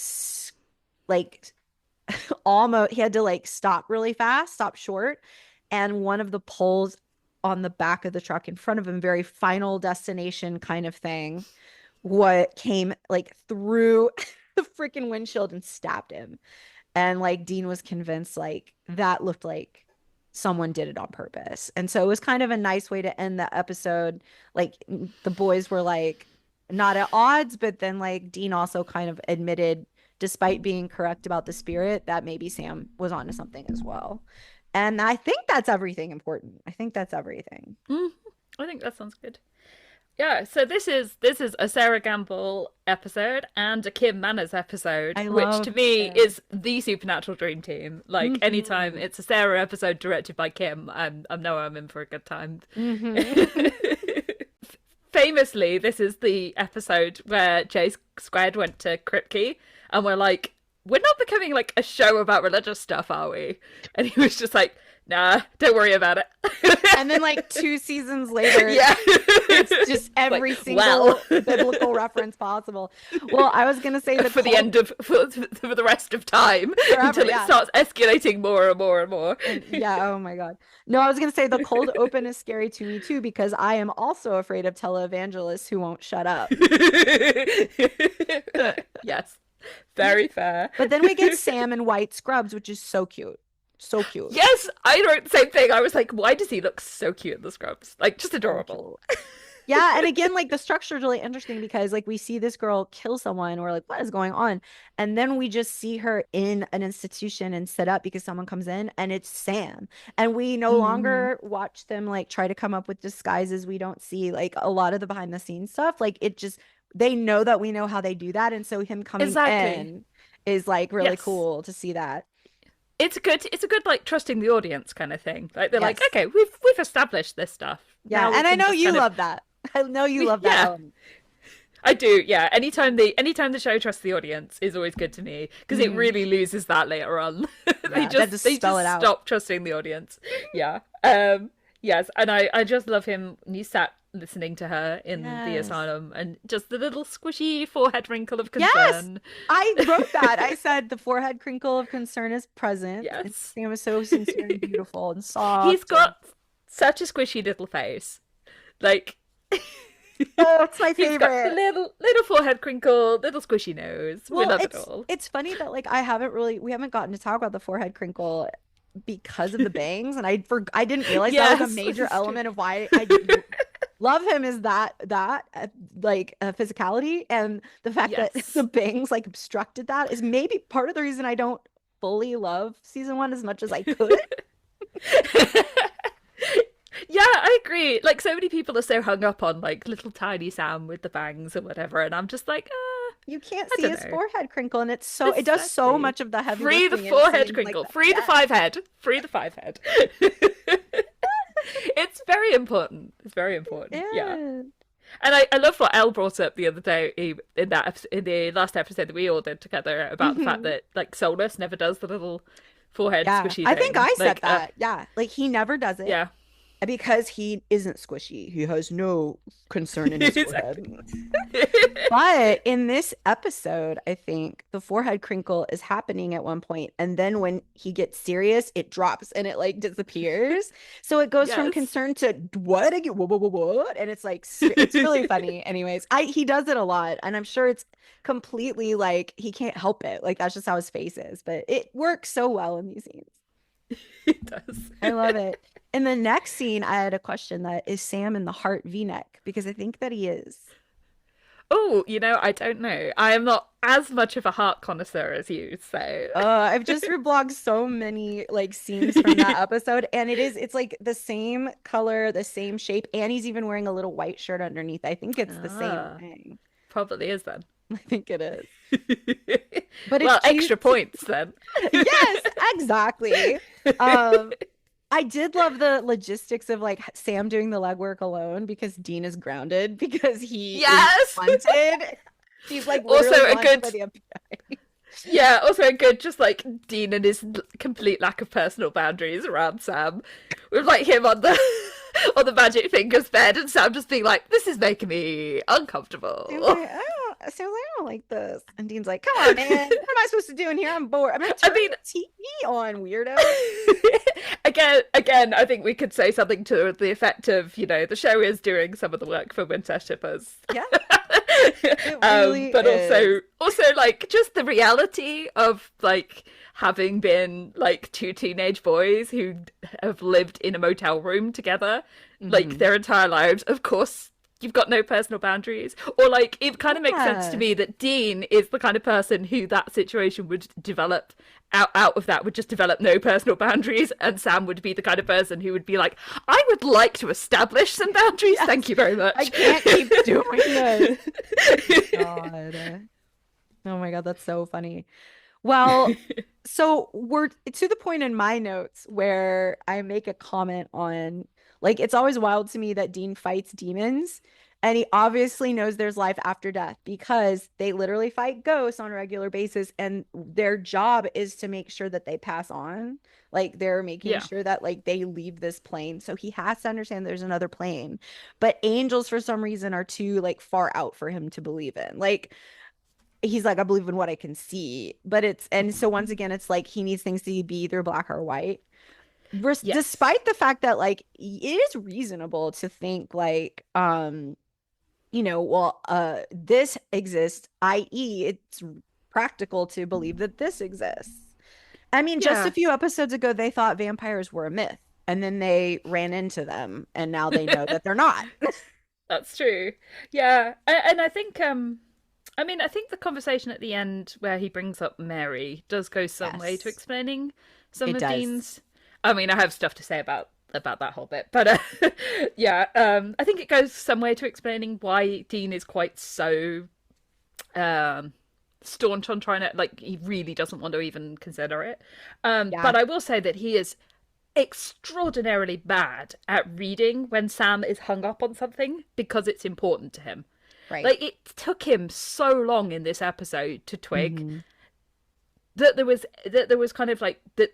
like almost he had to like stop really fast, stop short, and one of the poles on the back of the truck in front of him, very final destination kind of thing, what came like through the freaking windshield and stabbed him. And like Dean was convinced like that looked like someone did it on purpose. And so it was kind of a nice way to end the episode. Like the boys were like not at odds, but then like Dean also kind of admitted, despite being correct about the spirit, that maybe Sam was onto something as well. And I think that's everything important. I think that's everything. Mm. I think that sounds good. Yeah, so this is a Sarah Gamble episode and a Kim Manners episode, I which to love me Sarah. is the supernatural dream team. Like anytime Mm-hmm. it's a Sarah episode directed by Kim, I know I'm in for a good time. Mm-hmm. Famously, this is the episode where Jay Squared went to Kripke and we're like, we're not becoming like a show about religious stuff, are we? And he was just like, nah, don't worry about it. And then like 2 seasons later, Yeah. it's just every like, single well. biblical reference possible. Well, I was gonna say for the end of for the rest of time forever, until it yeah. starts escalating more and more and more. Yeah, oh my God. No, I was gonna say the cold open is scary to me too, because I am also afraid of televangelists who won't shut up. Yes, very fair. But then we get Sam in white scrubs, which is so cute. So cute. Yes, I wrote the same thing. I was like, why does he look so cute in the scrubs? Like, just So adorable. cute. Yeah, and again, like the structure is really interesting because like we see this girl kill someone, and we're like, what is going on? And then we just see her in an institution and set up because someone comes in and it's Sam. And we no Mm-hmm. longer watch them like try to come up with disguises. We don't see like a lot of the behind the scenes stuff. Like it just they know that we know how they do that. And so him coming Exactly. in is like really Yes. cool to see that. It's a good like trusting the audience kind of thing. Like they're like, Yes. okay, we've established this stuff. Yeah. Now we And I can know just you kind of love that. I know you love that yeah. element. I do, yeah. Anytime the show trusts the audience is always good to me because it Mhm. really loses that later on. they Yeah, that just they spell just it out. stop trusting the audience. Yeah. Yes, and I just love him when he sat listening to her in the Yes. asylum and just the little squishy forehead wrinkle of Yes, concern. I wrote that. I said the forehead crinkle of concern is present. And Yes. Sam is so sincere and beautiful and He's soft. And got such a squishy little face. Like oh, it's my he's got the favorite. little forehead crinkle, little squishy nose. We Well, love it it's all. it's funny that like we haven't gotten to talk about the forehead crinkle because of the bangs, and I didn't realize that was a Yes, major it's true. element of why I didn't love him is like physicality, and the fact that Yes. the bangs like obstructed that is maybe part of the reason I don't fully love season one as much as I could. Yeah, I agree. Like so many people are so hung up on like little tiny Sam with the bangs or whatever, and I'm just like, You can't I see don't his know. forehead crinkle, and it does so Exactly. much of the heavy Free the lifting in forehead scenes like crinkle. that. Free the Yes. five head. Free the five head. It's very important. It's very important. Yeah. Yeah. And I love what Elle brought up the other day in the last episode that we all did together about the fact Mhm. that like Solus never does the little forehead Yeah. squishy I think thing. I said Like that. Yeah. Like he never does it yeah. because he isn't squishy. He has no concern in his Exactly. forehead. But in this episode, I think the forehead crinkle is happening at one point, and then when he gets serious, it drops and it like disappears. So it goes from Yes. concern to what again? What? And it's like it's really funny. Anyways, I he does it a lot, and I'm sure it's completely like he can't help it. Like that's just how his face is, but it works so well in these scenes. It does. I love it. In the next scene, I had a question that is Sam in the heart V-neck because I think that he is. Oh, I don't know. I am not as much of a heart connoisseur as you, so I've just reblogged so many like scenes from that episode, and it's like the same color, the same shape, and he's even wearing a little white shirt underneath. I think it's the same ah, thing. probably is then. I think it is. But it's Well, cute. extra points then. Yes, exactly. Um, I did love the logistics of like Sam doing the legwork alone because Dean is grounded because he is Yes. wanted. He's like Also literally a wanted good by the FBI. Yeah, also a good just like Dean and his complete lack of personal boundaries around Sam. With like him on the on the magic fingers bed and Sam just being like, this is making me Sam's uncomfortable. like, I don't like this. And Dean's like, come on, man. What am I supposed to do in here? I'm bored. I'm gonna I turn mean the TV on, weirdo. again, I think we could say something to the effect of, the show is doing some of the work for Winchester. Yeah, it really But is. also like just the reality of like having been like two teenage boys who have lived in a motel room together like Mhm. their entire lives. Of course, you've got no personal boundaries. Or like it kind of makes sense to Yeah. me that Dean is the kind of person who that situation would develop out of that would just develop no personal boundaries, and Sam would be the kind of person who would be like, I would like to establish some boundaries. Yes. Thank you very I much. can't keep doing this. God. Oh my God, that's so funny. Well, so we're to the point in my notes where I make a comment on like it's always wild to me that Dean fights demons and he obviously knows there's life after death because they literally fight ghosts on a regular basis and their job is to make sure that they pass on. Like they're making Yeah. sure that like they leave this plane. So he has to understand there's another plane. But angels for some reason are too like far out for him to believe in. Like he's like, I believe in what I can see. But it's, and so once again, it's like he needs things to be either black or white. Yes. Despite the fact that like it is reasonable to think like, well, this exists, i.e., it's practical to believe that this exists. I mean, just a Yeah. few episodes ago, they thought vampires were a myth, and then they ran into them, and now they know that they're not. That's true. Yeah. And I think I think the conversation at the end where he brings up Mary does go some way to Yes, explaining some it of does. Dean's. I mean, I have stuff to say about that whole bit, but yeah, I think it goes some way to explaining why Dean is quite so um staunch on trying to like he really doesn't want to even consider it. Yeah, But I will say that he is extraordinarily bad at reading when Sam is hung up on something because it's important to him. right. Like it took him so long in this episode to twig Hmm. that there was kind of like that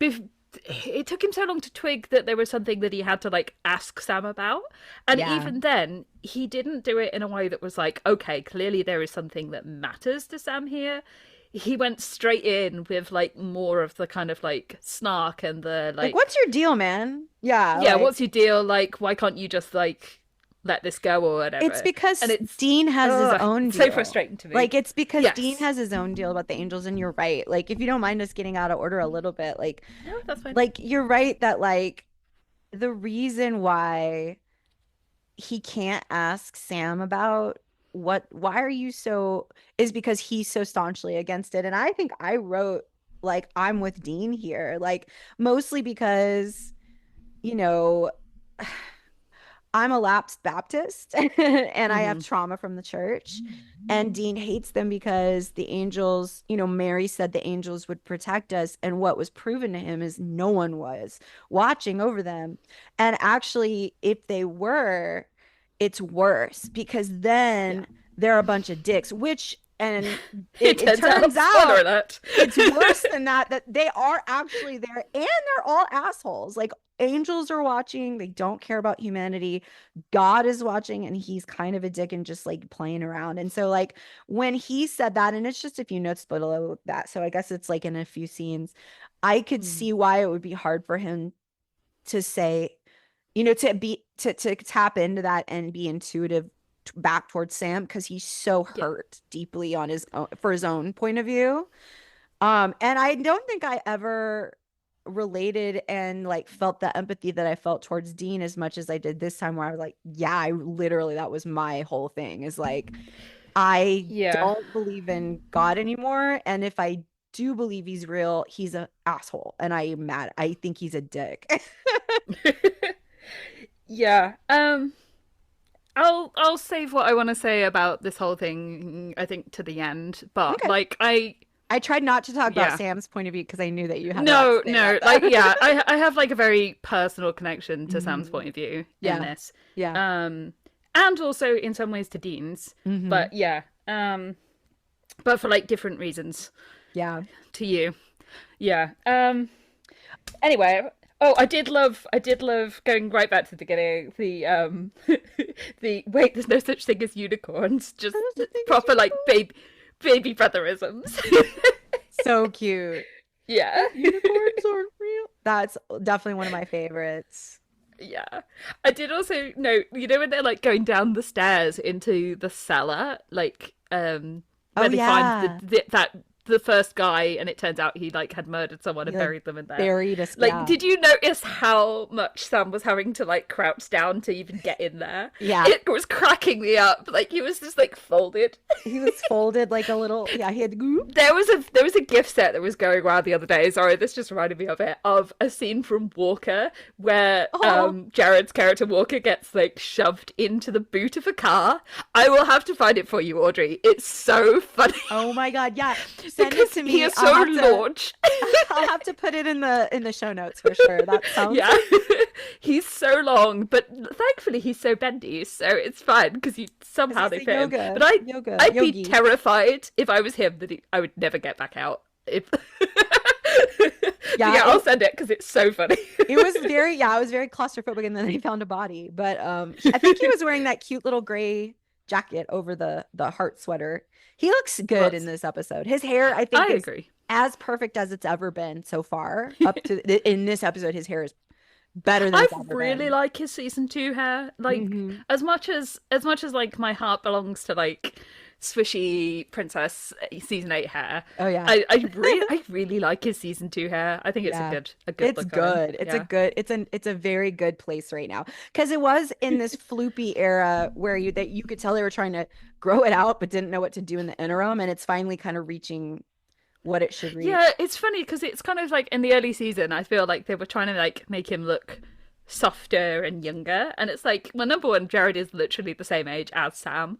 it took him so long to twig that there was something that he had to like ask Sam about. And Yeah. even then, he didn't do it in a way that was like, okay, clearly there is something that matters to Sam here. He went straight in with like more of the kind of like snark and the Like, like, what's your deal, man? Yeah, yeah, like what's your deal? Like, why can't you just like let this go or it's whatever? And because Dean has his own it's so deal. frustrating to me. Like it's because Dean Yes. has his own deal about the angels, and you're right. Like if you don't mind us getting out of order a little bit, No, that's fine. like you're right that like the reason why he can't ask Sam about why are you so is because he's so staunchly against it. And I think I wrote like I'm with Dean here, like mostly because, you know, I'm a lapsed Baptist and I have Hmm. trauma from the church. And Dean hates them because the angels, Mary said the angels would protect us. And what was proven to him is no one was watching over them. And actually, if they were, it's worse because Yeah. then they're a bunch of dicks, and It it turns out, turns spoiler out alert. it's worse than that, that they are actually there and they're all assholes. Like angels are watching, they don't care about humanity. God is watching and he's kind of a dick and just like playing around. And so like when he said that, and it's just a few notes below that, so I guess it's like in a few scenes, I could Mm. see why it would be hard for him to say, to tap into that and be intuitive back towards Sam because he's so Yeah. hurt deeply on his own, for his own point of view. And I don't think I ever related and like felt the empathy that I felt towards Dean as much as I did this time, where I was like, yeah, I literally, that was my whole thing, is like, I Yeah. don't believe in God anymore. And if I do believe he's real, he's an asshole. And I am mad. I think he's a dick. Yeah. I'll save what I want to say about this whole thing, I think, to the end. But Okay. like I tried not to talk about yeah. Sam's point of view because I knew that you had a lot to No, say about no, like that. yeah, I have like a very personal connection to Sam's Mhm. point of view in Yeah. this. Yeah. Um and also in some ways to Dean's. Hmm. But yeah. But for like different reasons Yeah. to you. Yeah. Anyway, oh, I did love going right back to the beginning. The the wait, there's no such thing as unicorns, just I just think it's proper like baby brotherisms. so cute. Yeah. Unicorns aren't real. That's definitely one of my favorites. Yeah. I did also note, you know, when they're like going down the stairs into the cellar, like Oh where they find yeah. the first guy, and it turns out he like had murdered someone He and like buried them in there. buried us. Like, Yeah. did you notice how much Sam was having to like crouch down to even get in there? Yeah. It was cracking me up. Like he was just like folded. He was folded like a little, yeah, he had goop. There was a gift set that was going around the other day. Sorry, this just reminded me of it. Of a scene from Walker where Oh, Jared's character Walker gets like shoved into the boot of a car. I will have to find it for you, Audrey. It's so funny oh my God. Yeah. Send it because to he me. is so large. I'll have to put it in the show notes for sure. That sounds Yeah, he's so long, but thankfully he's so bendy, so it's fine because because somehow he's they a fit him. But I'd be yogi. terrified if I was him that I would never get back out. If but Yeah, yeah, I'll send it because it's so funny. it was very, yeah, it was very claustrophobic, and then they found a body. But I think he was wearing that cute little gray jacket over the heart sweater. He looks good in What's this episode. His hair, I think, I is agree. as perfect as it's ever been so far. Up to in this episode, his hair is better than I it's ever really been. like his season two hair. Like Hmm. as much as like my heart belongs to like swishy princess season eight hair. Oh yeah. I really like his season two hair. I think it's Yeah. a good It's look on him. good. Yeah. It's a very good place right now. Because it was in this floopy era where you could tell they were trying to grow it out but didn't know what to do in the interim, and it's finally kind of reaching what it should reach. Yeah, it's funny because it's kind of like in the early season, I feel like they were trying to like make him look softer and younger, and it's like, well, number one, Jared is literally the same age as Sam,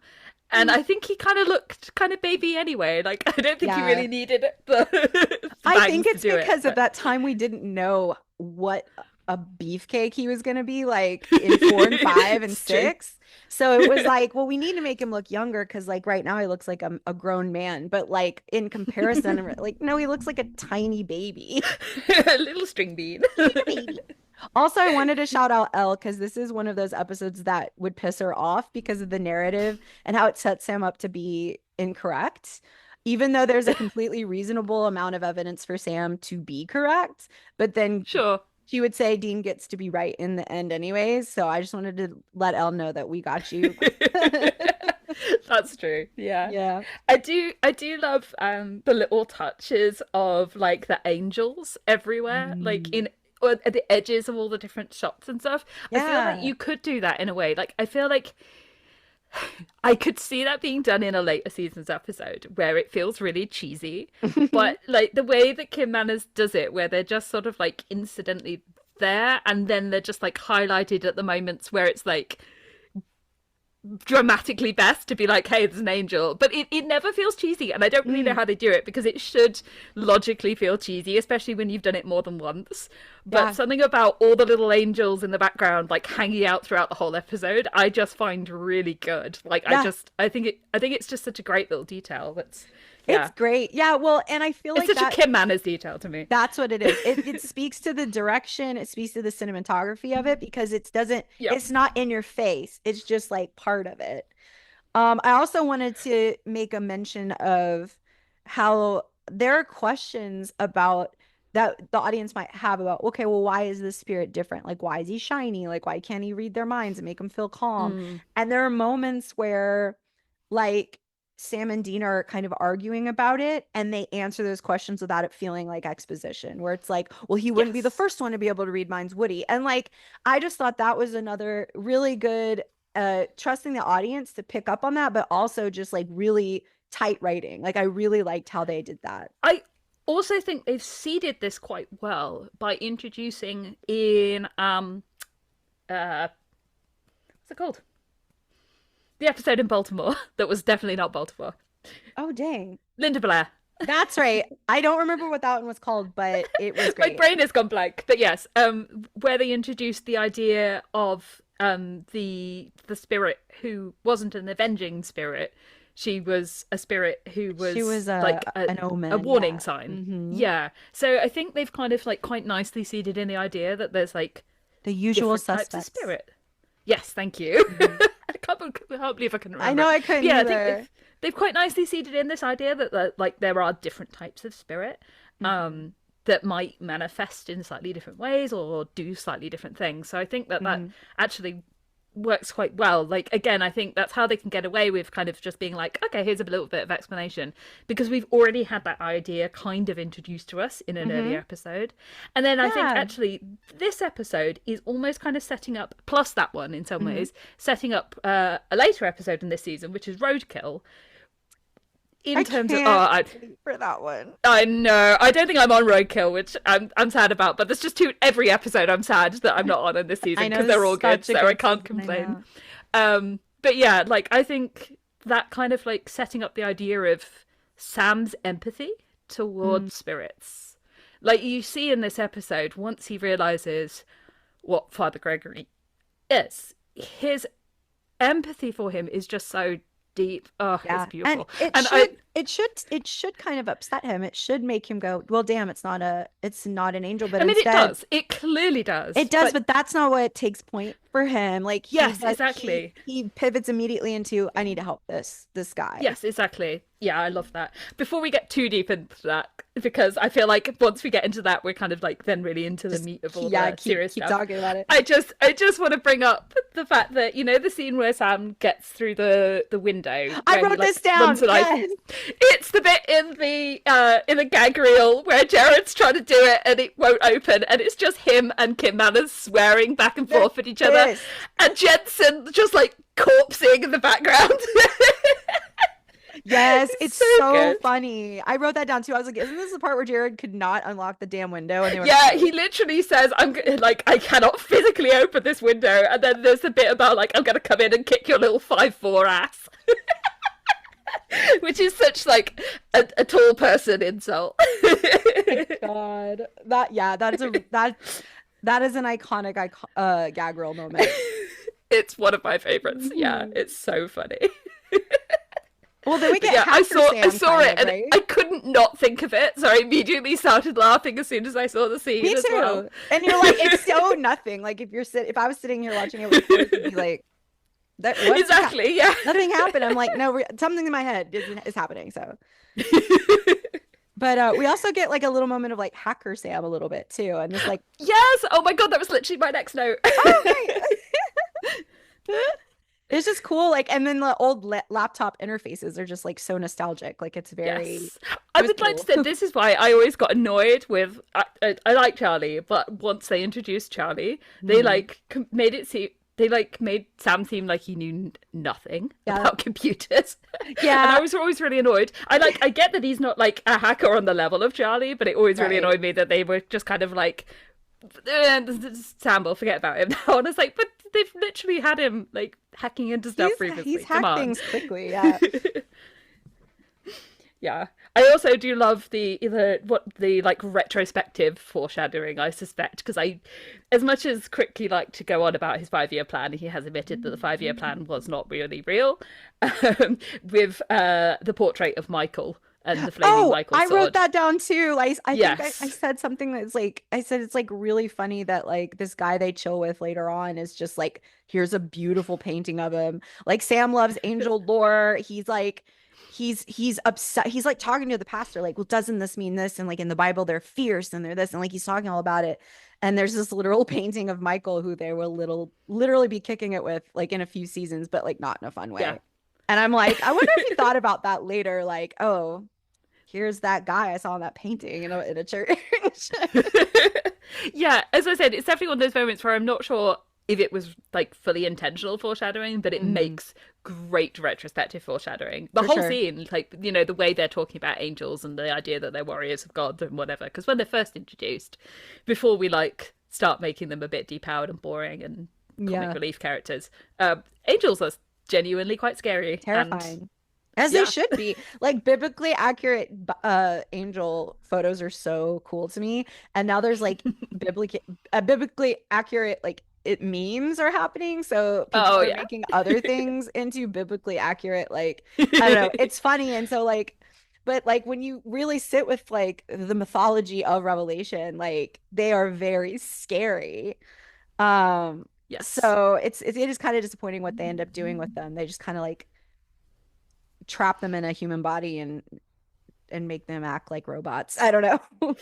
and I think he kind of looked kind of baby anyway. Like, I don't think he Yeah. really needed the I think bangs to it's do it. because at But that time we didn't know what a beefcake he was going to be like in 4 and 5 and it's true. 6. So it was like, well, we need to make him look younger because like right now he looks like a grown man, but like in comparison, like no, he looks like a tiny baby. A little string bean. Teeny baby. Also, I wanted to shout out Elle because this is one of those episodes that would piss her off because of the narrative and how it sets Sam up to be incorrect, even though there's a completely reasonable amount of evidence for Sam to be correct. But then Sure. she would say Dean gets to be right in the end, anyways. So I just wanted to let Elle know that we got you. That's true. Yeah. Yeah. I do love the little touches of like the angels everywhere, like Mm. in or at the edges of all the different shots and stuff. I feel like Yeah. you could do that in a way. Like I feel like I could see that being done in a later seasons episode where it feels really cheesy. But like the way that Kim Manners does it, where they're just sort of like incidentally there, and then they're just like highlighted at the moments where it's like dramatically best to be like, hey, there's an angel, but it never feels cheesy, and I don't really know how they do it, because it should logically feel cheesy, especially when you've done it more than once. But something about all the little angels in the background like hanging out throughout the whole episode, I just find really good. Like I think it's just such a great little detail. It's great. Yeah, well, and I feel it's like such a Kim Manners detail to me. That's what it is. It speaks to the direction, it speaks to the cinematography of it, because it's not in your face. It's just like part of it. I also wanted to make a mention of how there are questions about that the audience might have about, okay, well, why is this spirit different? Like, why is he shiny? Like, why can't he read their minds and make them feel calm? And there are moments where, like, Sam and Dean are kind of arguing about it, and they answer those questions without it feeling like exposition, where it's like, well, he wouldn't be the first one to be able to read minds, would he? And like, I just thought that was another really good trusting the audience to pick up on that, but also just like really tight writing. Like, I really liked how they did that. I also think they've seeded this quite well by introducing in what's it called? The episode in Baltimore that was definitely not Baltimore. Oh, dang. Linda Blair. That's right. I don't remember what that one was called, but it was great. My brain has gone blank. But yes, where they introduced the idea of the spirit who wasn't an avenging spirit. She was a spirit who was, like an omen, a warning sign. Yeah. So I think they've kind of like quite nicely seeded in the idea that there's like the usual suspects types of spirit. Yes, thank you. I can't believe I can remember. I know I couldn't either. I think they've quite nicely seeded in this idea that like there are different types of spirit that might manifest in slightly different ways or do slightly different things. So I think that actually works quite well. Like, again, I think that's how they can get away with kind of just being like, okay, here's a little bit of explanation, because we've already had that idea kind of introduced to us in an earlier episode. And then I think actually this episode is almost kind of setting up, plus that one in some ways, setting up a later episode in this season, which is Roadkill. I can't wait for that one. I know. I don't think I'm on Roadkill, which I'm sad about. But there's just every episode I'm sad that I'm not on in this season, because they're all good, so I can't complain. But yeah, like, I think that kind of like setting up the idea of Sam's empathy towards spirits. Like, you see in this episode, once he realizes what Father Gregory is, his empathy for him is just so deep. It's beautiful. And it should kind of upset him. It should make him go, well, damn, it's not an angel. But I mean, instead, it does. It clearly does. It does, but that's not what takes point for him. Like, yes, exactly. He pivots immediately into, I need to help this guy. Yes, exactly. Yeah, I love that. Before we get too deep into that, because I feel like once we get into that, we're kind of like then really into the meat of all the serious stuff. Talking about it. I just want to bring up the fact that, you know, the scene where Sam gets through the window. I wrote this down. Yes. It's the bit in the gag reel where Jared's trying to do it and it won't open, and it's just him and Kim Manners swearing back and forth at each other, and Jensen just like corpsing in the background. Yes, it's so funny. I wrote that down too. I was like, isn't this the part where Jared could not unlock the damn window? And he literally says, I cannot physically open this window. And then there's the bit about like, I'm going to come in and kick your little 5'4" ass. Which is such like a tall person insult. God, that is an iconic gag reel moment. It's one of my favorites. Yeah, it's so funny. Well, then we get I saw it, and right? I couldn't not think of it, so I immediately started laughing as soon as I saw the scene. Me too. As well. And you're like, it's so nothing. Like, if I was sitting here watching it with you, it'd be like, exactly, yeah. Nothing happened. I'm like, no, something in my head is happening. So, but we also get like a little moment of like Hacker Sam a little bit too, and just like, yes, oh my god, that was literally my next note. Oh, right. It's just cool, like, and then the old laptop interfaces are just like so nostalgic. Like, it's very. Yes. I would like to say this is why I always got annoyed with. I like Charlie, but once they introduced Charlie, they like made it seem. They like made Sam seem like he knew nothing about computers. Yeah, and I was always really annoyed. I get that he's not like a hacker on the level of Charlie, but it always really annoyed me that they were just kind of like Sam will forget about him now. And it's like, but they've literally had him like hacking into stuff He's previously. Come hacked on. things quickly, yeah. Yeah. I also do love the like retrospective foreshadowing, I suspect, because I, as much as Cricky liked to go on about his 5-year plan, he has admitted that the 5-year plan was not really real. With the portrait of Michael and the flaming Oh, Michael I wrote sword. that down too. I think I Yes. said something that's like I said it's like really funny that like this guy they chill with later on is just like here's a beautiful painting of him. Like Sam loves angel lore. He's like he's upset. He's like talking to the pastor like, "Well, doesn't this mean this?" And like in the Bible they're fierce and they're this and like he's talking all about it. And there's this literal painting of Michael who they will literally be kicking it with like in a few seasons, but like not in a fun Yeah. way. And I'm like, I wonder if he thought about that later, like, oh, here's that guy I saw in that painting in a church. Yeah, as I said, it's definitely one of those moments where I'm not sure if it was like fully intentional foreshadowing, but it Mhm. makes great retrospective foreshadowing. The For whole sure. scene, like, you know, the way they're talking about angels and the idea that they're warriors of God and whatever, because when they're first introduced, before we like start making them a bit depowered and boring and comic Yeah. relief characters, angels are genuinely quite scary. And Terrifying. As they yeah. should be. Like biblically accurate angel photos are so cool to me. And now there's like biblically accurate like it memes are happening. So people Oh, are yeah. making other things into biblically accurate like I don't know. It's funny and so like but like when you really sit with like the mythology of Revelation, like they are very scary. Um Yes. so it is kind of disappointing what they end up doing with them. They just kind of like trap them in a human body and make them act like robots. I don't know.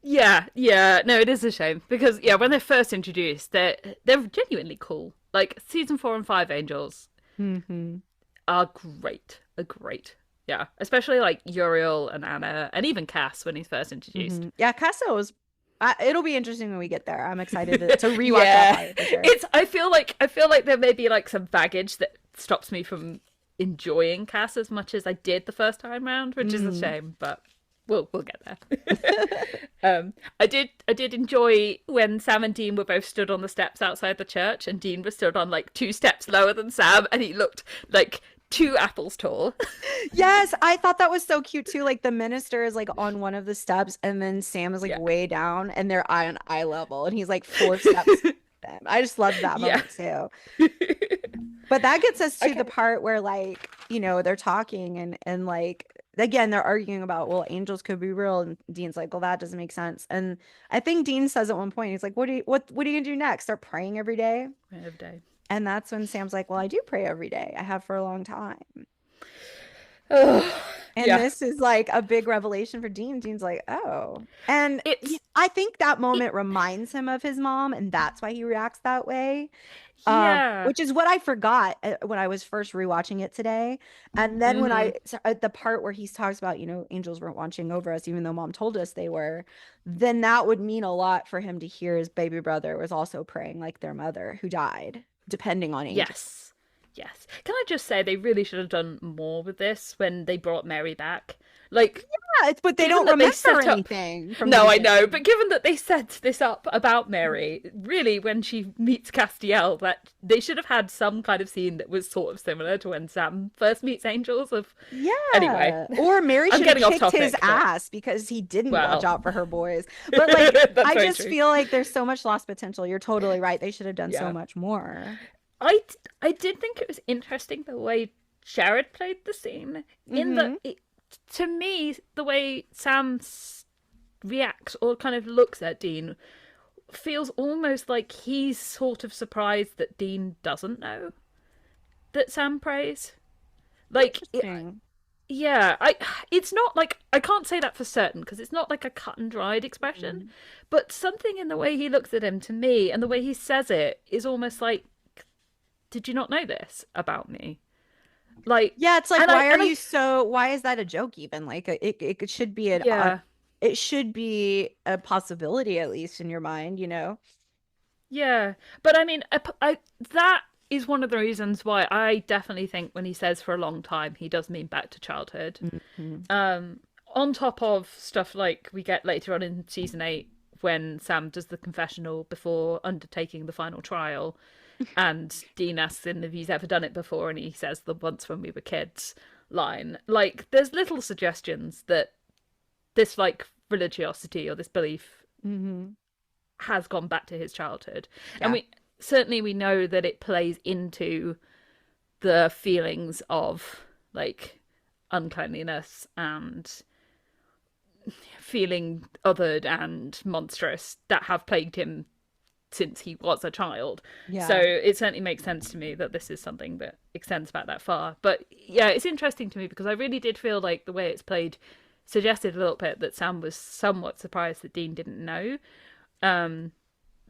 Yeah, yeah. No, it is a shame because yeah, when they're first introduced, they're genuinely cool. Like season 4 and 5 Angels hmm are great, are great. Yeah, especially like Uriel and Anna and even Cass when he's first introduced. Yeah, Casa was. It'll be interesting when we get there. I'm excited to rewatch that Yeah, part for sure. it's. I feel like there may be like some baggage that stops me from enjoying Cass as much as I did the first time round, which is a Mm. shame, but we'll get there. I did enjoy when Sam and Dean were both stood on the steps outside the church, and Dean was stood on like 2 steps lower than Sam, and he looked like 2 apples tall. Yes, I thought that was so cute too. Like the minister is like on one of the steps, and then Sam is like Yeah. way down, and they're eye on eye level, and he's like 4 steps. Them. I just love that Yeah. moment too. But that gets us to Okay. the part where like, they're talking and like again they're arguing about well angels could be real and Dean's like, well that doesn't make sense. And I think Dean says at one point, he's like, what are you gonna do next? Start praying every day? End of day. And that's when Sam's like, well, I do pray every day. I have for a long time. Oh, And yeah. this is like a big revelation for Dean. Dean's like, oh. And It's I think that moment reminds him of his mom, and that's why he reacts that way. yeah. Which is what I forgot when I was first rewatching it today. And then when Hmm. at the part where he talks about, angels weren't watching over us, even though mom told us they were, then that would mean a lot for him to hear his baby brother was also praying like their mother who died, depending on angels. Yes. Yes. Can I just say they really should have done more with this when they brought Mary back? Like, Yeah, but they given don't that they remember set up. anything from the No, I know, beginning. but given that they set this up about Mary, really, when she meets Castiel, that they should have had some kind of scene that was sort of similar to when Sam first meets Angels. Of anyway, Yeah. Or Mary I'm should have getting off kicked his topic, but ass because he didn't watch well, out for her boys. But like, that's I very just true. feel like there's so much lost potential. You're totally right. They should have done so Yeah. much more. I did think it was interesting the way Jared played the scene. In that, hmm to me, the way Sam reacts or kind of looks at Dean feels almost like he's sort of surprised that Dean doesn't know that Sam prays. Like, Interesting. yeah, it's not like I can't say that for certain because it's not like a cut and dried expression, Mhm. but something in the way he looks at him to me and the way he says it is almost like, did you not know this about me? Like, Yeah, it's like and I why are and I you why is that a joke even? Like it should be yeah. it should be a possibility at least in your mind, you know? Yeah, but I mean, that is one of the reasons why I definitely think when he says for a long time, he does mean back to childhood. Mhm. On top of stuff like we get later on in season 8, when Sam does the confessional before undertaking the final trial, and Dean asks him if he's ever done it before, and he says the once when we were kids line. Like, there's little suggestions that this like religiosity or this belief has gone back to his childhood. Yeah. And we know that it plays into the feelings of like uncleanliness and feeling othered and monstrous that have plagued him since he was a child. Yeah. So it certainly makes sense to me that this is something that extends back that far. But yeah, it's interesting to me because I really did feel like the way it's played suggested a little bit that Sam was somewhat surprised that Dean didn't know.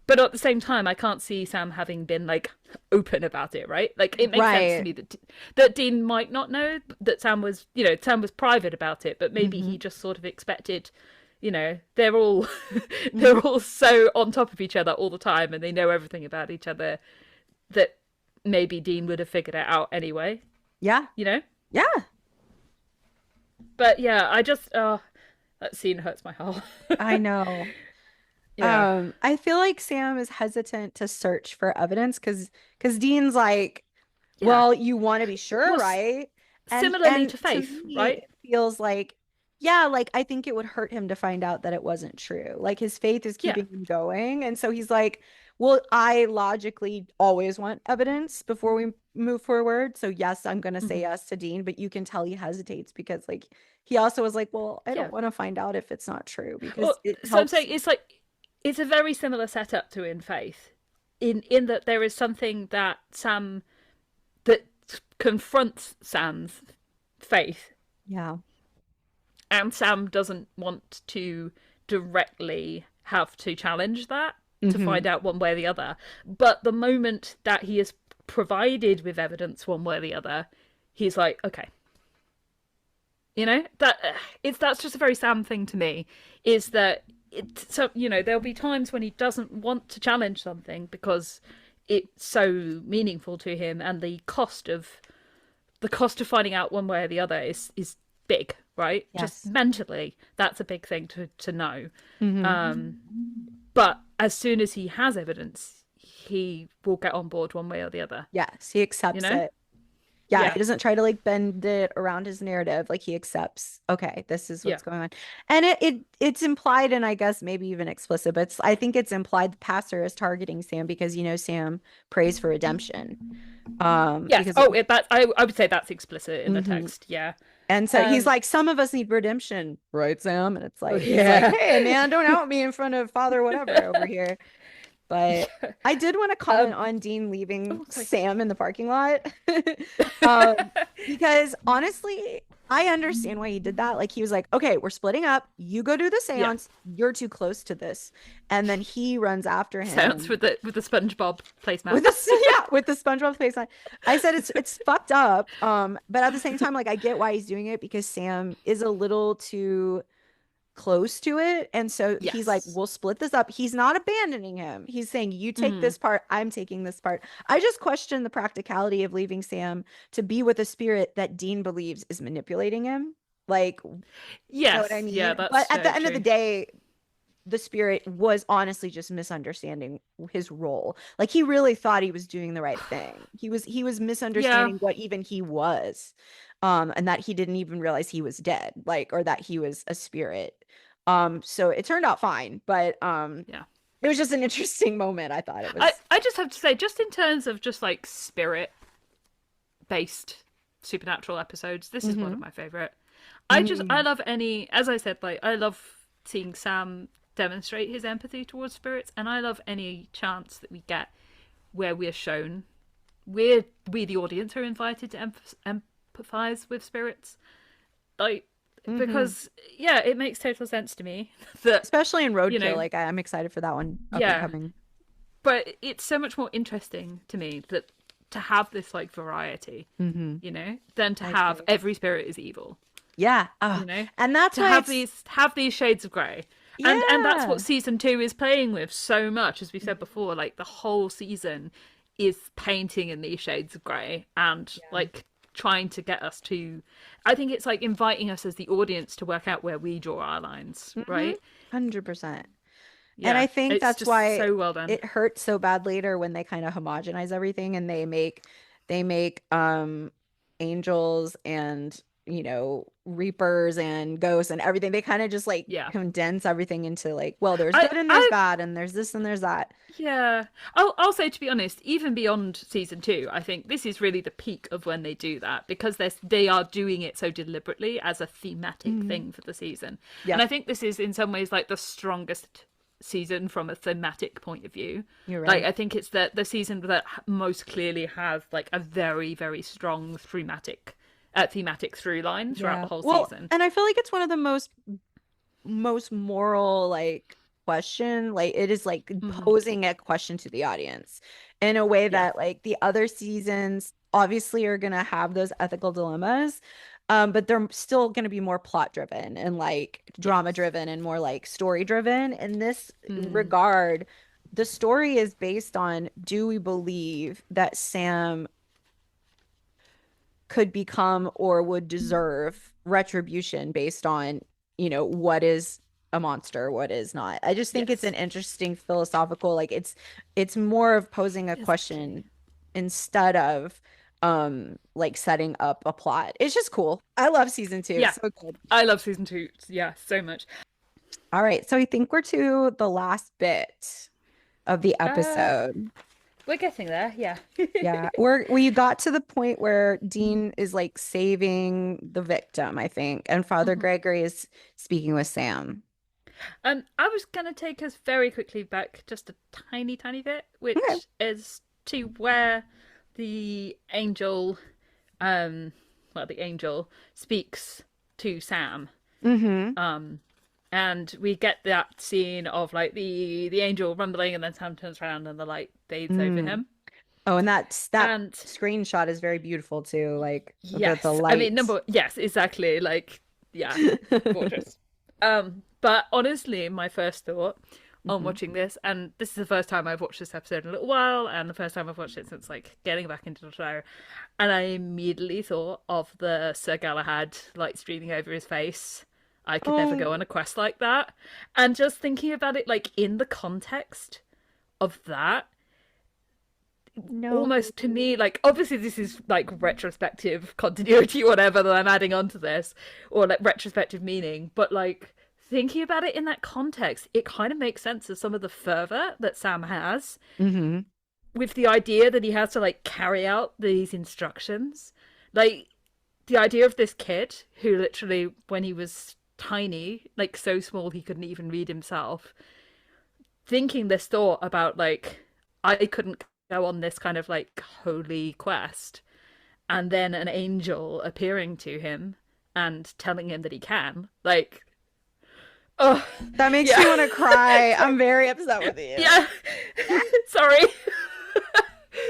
But at the same time, I can't see Sam having been like open about it, right? Like, it makes sense to me that Dean might not know that Sam was private about it, but maybe he just sort of expected, they're all they're all so on top of each other all the time, and they know everything about each other, that maybe Dean would have figured it out anyway. Yeah. Yeah. But yeah, I just that scene hurts my heart. I know. Yeah. I feel like Sam is hesitant to search for evidence because Dean's like, well, you want to be sure, Well, right? Similarly to To Faith, me, right? it feels like, yeah, like I think it would hurt him to find out that it wasn't true. Like his faith is keeping him going. And so he's like, well, I logically always want evidence before we move forward. So yes, I'm gonna say yes to Dean, but you can tell he hesitates because like he also was like, well, I don't want to find out if it's not true because it helps. So I'm saying it's a very similar setup to In Faith, in that there is something that confronts Sam's faith. Yeah. And Sam doesn't want to directly have to challenge that to find out one way or the other. But the moment that he is provided with evidence one way or the other, he's like, okay. That's just a very Sam thing to me, is that there'll be times when he doesn't want to challenge something because it's so meaningful to him, and the cost of finding out one way or the other is big, right? Yes. Just mentally, that's a big thing to know. But as soon as he has evidence, he will get on board one way or the other. Yes, he accepts it. Yeah, he doesn't try to like bend it around his narrative. Like he accepts, okay, this is what's going on. And it's implied, and I guess maybe even explicit, but I think it's implied the pastor is targeting Sam because Sam prays for redemption. Yes. I would say that's explicit in the text. Yeah. And so he's like, some of us need redemption, right, Sam? And it's like, he's like, hey man, don't out me in front of Father whatever over here. But I did want to comment on Dean leaving Sam in the parking lot. Because honestly, I understand why he did that. Like he was like, okay, we're splitting up. You go do the seance. You're too close to this. And then he runs after him. Seance with the SpongeBob placemat. With the SpongeBob placemat. I said it's fucked up. But at the same time, like I get why he's doing it because Sam is a little too close to it, and so he's like, we'll split this up. He's not abandoning him. He's saying, you take this part, I'm taking this part. I just question the practicality of leaving Sam to be with a spirit that Dean believes is manipulating him. Like, you know what I mean? Yeah, that's but at the end of the day, the spirit was honestly just misunderstanding his role. Like he really thought he was doing the right thing. He was misunderstanding what even he was. And that he didn't even realize he was dead, like, or that he was a spirit. So it turned out fine, but it was just an interesting moment. I thought it was. I just have to say, just in terms of just like spirit based supernatural episodes, this is one of my favorite. I love as I said, like I love seeing Sam demonstrate his empathy towards spirits, and I love any chance that we get where we're shown we the audience are invited to empathize with spirits, like because it makes total sense to me that, especially in Roadkill, like I'm excited for that one coming. But it's so much more interesting to me that to have this like variety, than to have every spirit is evil. And that's to why have these shades of grey. And that's what season 2 is playing with so much, as we said before. Like the whole season is painting in these shades of grey and like trying to get us to, I think it's like inviting us as the audience to work out where we draw our lines, right? 100%. And I Yeah, think it's that's just why so well done. it hurts so bad later when they kind of homogenize everything and they make angels and reapers and ghosts and everything. They kind of just like Yeah. condense everything into like, well, there's I good and there's I bad and there's this and there's that. Yeah. I'll say, to be honest, even beyond season two, I think this is really the peak of when they do that, because they are doing it so deliberately as a thematic Mhm. thing for the season. And I Yep, think this is in some ways like the strongest season from a thematic point of view. you're Like, right. I think it's the season that most clearly has like a very, very strong thematic through line throughout Yeah. the whole Well, season. and I feel like it's one of the most moral like question, like it is like Hmm. posing a question to the audience in a way Yeah. that like the other seasons obviously are going to have those ethical dilemmas, but they're still going to be more plot driven and like drama Yes. driven and more like story driven. In this Mm. regard, the story is based on, do we believe that Sam could become or would deserve retribution based on, what is a monster, what is not. I just think it's an Yes. interesting philosophical, like it's more of posing a It is actually. question instead of like setting up a plot. It's just cool. I love season 2. It's Yeah. so good. I love season two. Yeah, so much. All right, so I think we're to the last bit of the Uh, episode. we're getting there. Yeah. Yeah, we got to the point where Dean is like saving the victim, I think, and Father Mhm. Gregory is speaking with Sam. I was gonna take us very quickly back just a tiny, tiny bit, Okay. which is to where the angel, um, the angel speaks to Sam, Mm-hmm. um, and we get that scene of like the angel rumbling, and then Sam turns around and the light fades over Mm. him, Oh, and that and screenshot is very beautiful too, like the yes, I mean lights. number yes, exactly, like yeah, gorgeous. But honestly, my first thought on Hmm. watching this, and this is the first time I've watched this episode in a little while, and the first time I've watched it since like getting back into the show, and I immediately thought of the Sir Galahad light streaming over his face. I could never go Oh, on a quest like that. And just thinking about it, like in the context of that, no. almost to me, like obviously this is like retrospective continuity, whatever that I'm adding onto this, or like retrospective meaning, but like thinking about it in that context, it kind of makes sense of some of the fervor that Sam has Hmm. with the idea that he has to like carry out these instructions. Like the idea of this kid who literally, when he was tiny, like so small he couldn't even read himself, thinking this thought about like, I couldn't go on this kind of like holy quest, and then an angel appearing to him and telling him that he can. Like, oh, That makes yeah. me want to cry. So, I'm very upset with you. yeah. Sorry.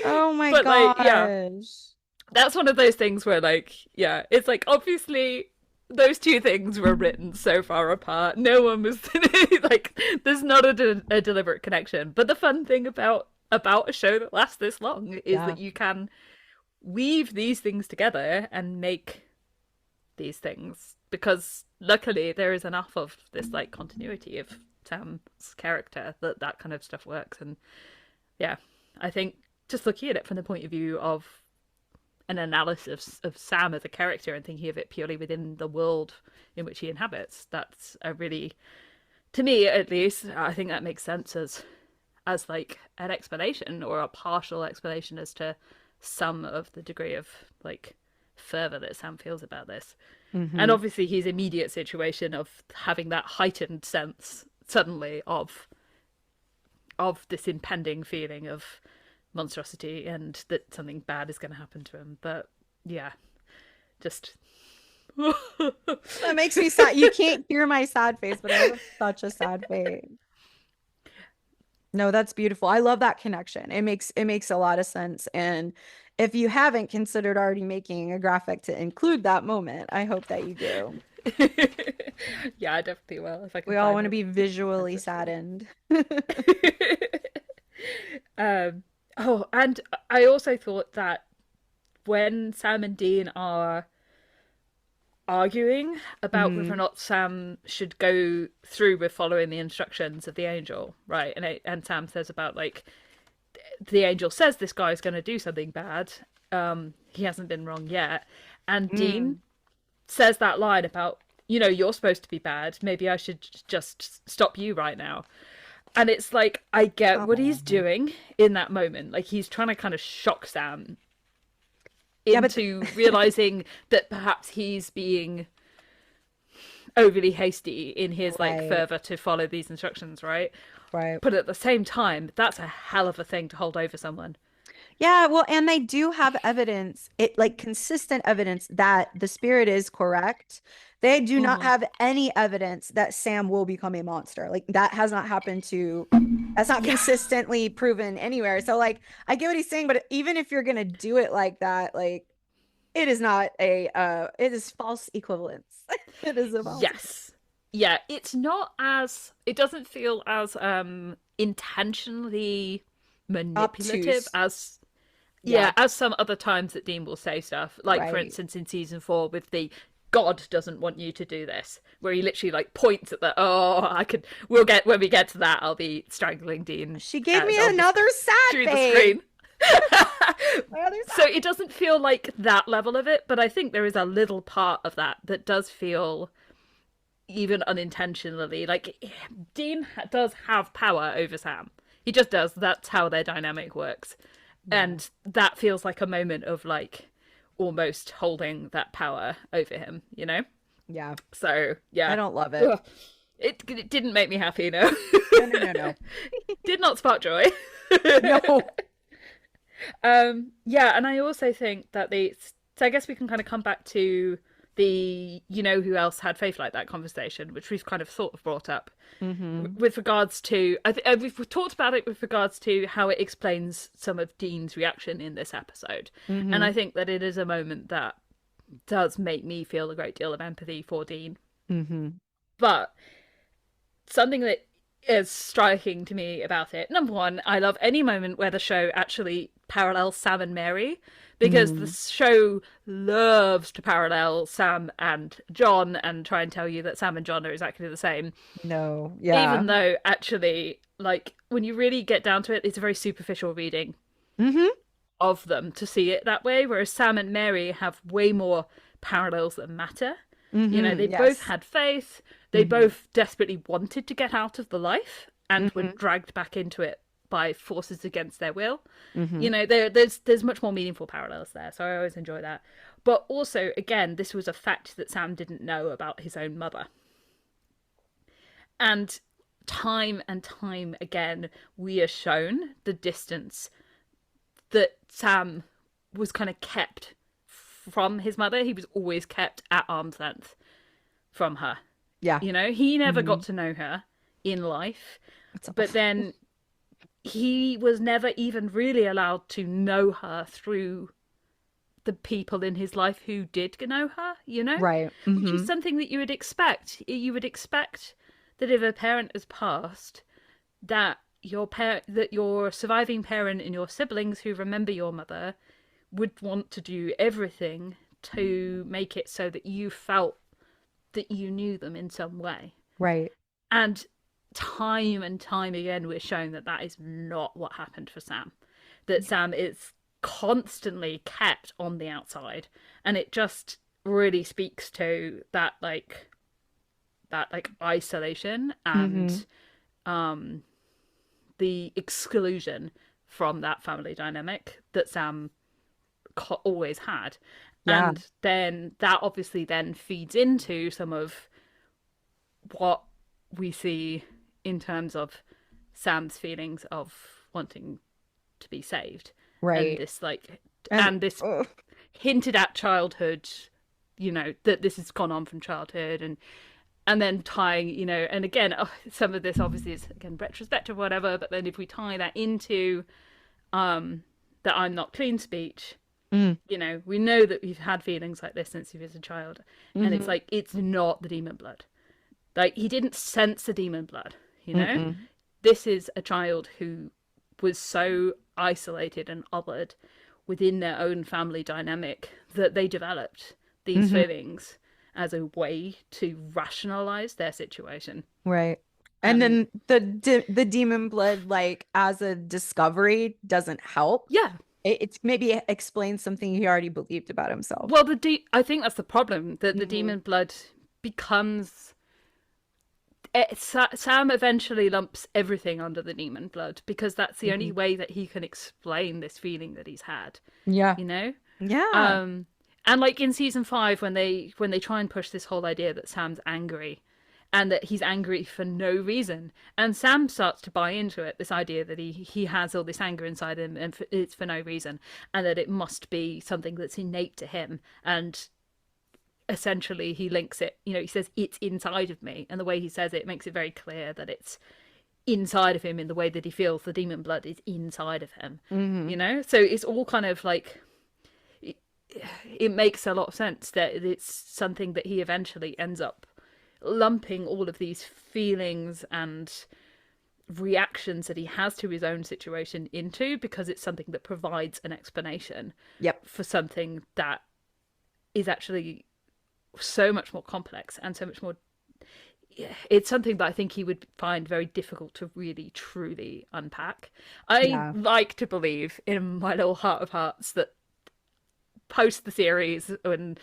Oh my But like, yeah, gosh. that's one of those things where like, yeah, it's like obviously those two things were written so far apart. No one was like, there's not a deliberate connection. But the fun thing about a show that lasts this long is Yeah. that you can weave these things together and make these things, because luckily there is enough of this like continuity of Sam's character that that kind of stuff works. And yeah, I think just looking at it from the point of view of an analysis of Sam as a character and thinking of it purely within the world in which he inhabits, that's a really, to me at least, I think that makes sense as like an explanation or a partial explanation as to some of the degree of like fervor that Sam feels about this. And Hmm. obviously his immediate situation of having that heightened sense suddenly of this impending feeling of monstrosity and that something bad is going to happen to him. But yeah, just That makes me sad. You can't hear my sad face, but I have such a sad face. No, that's beautiful. I love that connection. It makes a lot of sense. And if you haven't considered already making a graphic to include that moment, I hope that you do. yeah, I definitely will if I can We all find want to the be visually access to saddened. it. Oh, and I also thought that when Sam and Dean are arguing about whether or Mm-hmm. not Sam should go through with following the instructions of the angel, right? And Sam says about like the angel says this guy's going to do something bad. He hasn't been wrong yet, and Dean Mm. says that line about, you know, you're supposed to be bad. Maybe I should just stop you right now. And it's like, I get what he's Oh. doing in that moment. Like, he's trying to kind of shock Sam Yeah, but into realizing that perhaps he's being overly hasty in his like right, fervor to follow these instructions, right? right. But at the same time, that's a hell of a thing to hold over someone. Yeah, well, and they do have evidence, it like consistent evidence that the spirit is correct. They do not Mm-hmm. have any evidence that Sam will become a monster. Like that has not happened to, that's not Yeah. consistently proven anywhere. So like I get what he's saying, but even if you're gonna do it like that, like it is not a it is false equivalence. It is a false Yes. Yeah, it's not as it doesn't feel as intentionally manipulative obtuse. as Yeah, yeah, as some other times that Dean will say stuff. Like for right. instance in season 4 with the God doesn't want you to do this, where he literally like points at the we'll get when we get to that, I'll be strangling Dean She gave me on the another sad through the babe. screen. My other So sad. it doesn't feel like that level of it, but I think there is a little part of that that does feel even unintentionally like Dean does have power over Sam. He just does. That's how their dynamic works. Yeah. And that feels like a moment of like almost holding that power over him, you know? Yeah. So, I yeah. don't love it. Ugh. It didn't make me happy, no. No, no, no, no. Did not spark joy. No. Yeah, and I also think that so I guess we can kind of come back to the you know who else had faith like that conversation, which we've kind of sort of brought up Mm-hmm. with regards to we've talked about it with regards to how it explains some of Dean's reaction in this episode, and Mm-hmm. I think that it is a moment that does make me feel a great deal of empathy for Dean. Mm-hmm. But something that is striking to me about it, number one, I love any moment where the show actually parallels Sam and Mary, because the Mm. show loves to parallel Sam and John and try and tell you that Sam and John are exactly the same, No. Yeah. even though actually, like, when you really get down to it, it's a very superficial reading Mm-hmm. of them to see it that way, whereas Sam and Mary have way more parallels that matter. You know, Mm-hmm. they both Yes. had faith, they Mm-hmm. both desperately wanted to get out of the life and were Mm-hmm. dragged back into it by forces against their will. Mm-hmm. You know, there's much more meaningful parallels there, so I always enjoy that. But also, again, this was a fact that Sam didn't know about his own mother. And time again, we are shown the distance that Sam was kind of kept from his mother. He was always kept at arm's length from her. Yeah. You know, he never Mm-hmm. got to know her in life, It's but awful. then he was never even really allowed to know her through the people in his life who did know her, you know? Right. Which is Mm-hmm. something that you would expect. You would expect that if a parent has passed, that that your surviving parent and your siblings who remember your mother would want to do everything to make it so that you felt that you knew them in some way. Right. And time again, we're shown that that is not what happened for Sam. That Sam is constantly kept on the outside, and it just really speaks to that isolation Mm-hmm. and um the exclusion from that family dynamic that Sam always had. Yeah. And then that obviously then feeds into some of what we see in terms of Sam's feelings of wanting to be saved, and Right. this And and this ugh. hinted at childhood, you know, that this has gone on from childhood, and then tying, you know, and again, some of this obviously is again retrospective or whatever, but then if we tie that into that I'm not clean speech, Mm. you know, we know that we've had feelings like this since he was a child, and it's Mm-hmm. like it's not the demon blood. Like he didn't sense the demon blood, you know? Mm-mm. This is a child who was so isolated and othered within their own family dynamic that they developed these Mm-hmm. feelings. as a way to rationalize their situation. Right. And And then the demon blood, like as a discovery, doesn't help. yeah, It's maybe explains something he already believed about himself. well, I think that's the problem, that the Hmm. demon blood becomes Sam eventually lumps everything under the demon blood because that's the only Hmm. way that he can explain this feeling that he's had, Yeah. you know? Yeah. Um and like in season 5 when they try and push this whole idea that Sam's angry and that he's angry for no reason, and Sam starts to buy into it, this idea that he has all this anger inside him and it's for no reason, and that it must be something that's innate to him, and essentially he links it, he says it's inside of me, and the way he says it makes it very clear that it's inside of him in the way that he feels the demon blood is inside of him. Hmm. So it's all kind of like it makes a lot of sense that it's something that he eventually ends up lumping all of these feelings and reactions that he has to his own situation into, because it's something that provides an explanation Yep. for something that is actually so much more complex and so much more. It's something that I think he would find very difficult to really truly unpack. I Yeah. like to believe in my little heart of hearts that post the series, when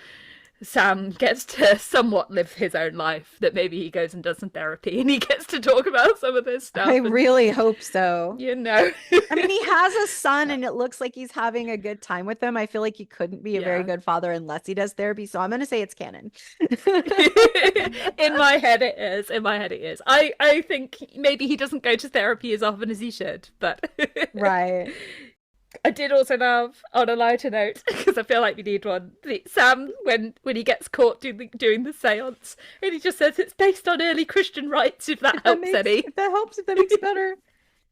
Sam gets to somewhat live his own life, that maybe he goes and does some therapy and he gets to talk about some of this I stuff. And really hope so. you know, I mean, he has a son and it looks like he's having a good time with him. I feel like he couldn't be a very yeah. good father unless he does therapy. So I'm going to say it's canon. In my head, it is. In my head, it is. I think maybe he doesn't go to therapy as often as he should, but Right. I did also love, on a lighter note, because I feel like we need one, Sam, when he gets caught doing the seance, and he just says it's based on early Christian rites, if that helps any. If that helps, if that makes it better.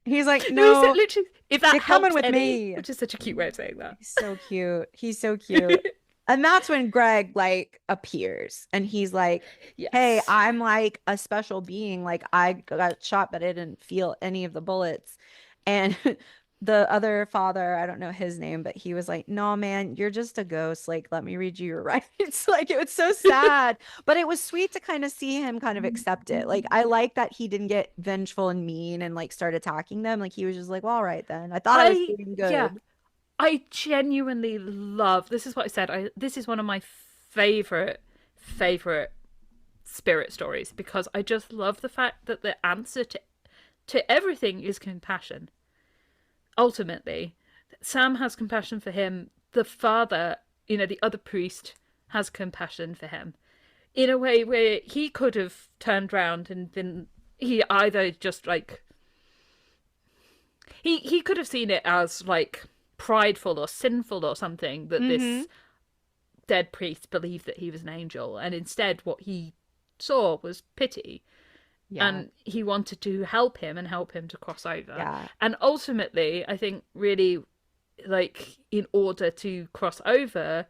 He's like, No, he said no, literally, if that you're coming helps with any, me. which is such a cute way of saying that. He's so cute. He's so cute. And that's when Greg like appears and he's like, hey, Yes. I'm like a special being. Like I got shot, but I didn't feel any of the bullets. And the other father, I don't know his name, but he was like, no, man, you're just a ghost. Like, let me read you your rights. Like, it was so sad, but it was sweet to kind of see him kind of accept it. Like, I like that he didn't get vengeful and mean and like start attacking them. Like, he was just like, well, all right, then. I thought I was doing Yeah, good. I genuinely love, this is what I said, this is one of my favorite spirit stories, because I just love the fact that the answer to everything is compassion. Ultimately, Sam has compassion for him. The father, the other priest, has compassion for him in a way where he could have turned around and been, he either just like, he could have seen it as like prideful or sinful or something that Hmm. this dead priest believed that he was an angel, and instead what he saw was pity, Yeah. and he wanted to help him and help him to cross over. Yeah. And ultimately, I think really, like, in order to cross over,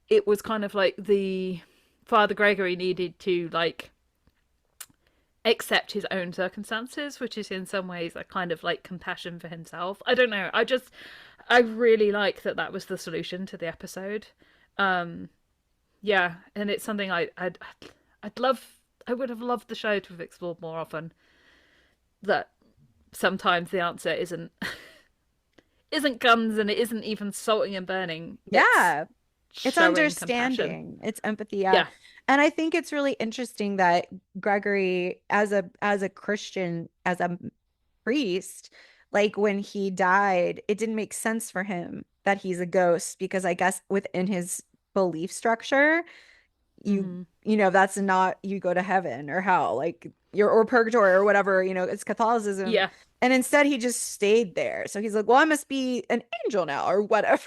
it was kind of like the Father Gregory needed to like accept his own circumstances, which is in some ways a kind of like compassion for himself. I don't know. I really like that that was the solution to the episode. Um, yeah, and it's something I'd love. I would have loved the show to have explored more often. That sometimes the answer isn't guns, and it isn't even salting and burning. It's Yeah. It's showing compassion. understanding. It's empathy. Yeah. Yeah. And I think it's really interesting that Gregory, as a Christian, as a priest, like when he died, it didn't make sense for him that he's a ghost because I guess within his belief structure, you Hmm. that's not you go to heaven or hell, like you're or purgatory or whatever, it's Catholicism. Yeah. And instead he just stayed there. So he's like, well, I must be an angel now or whatever.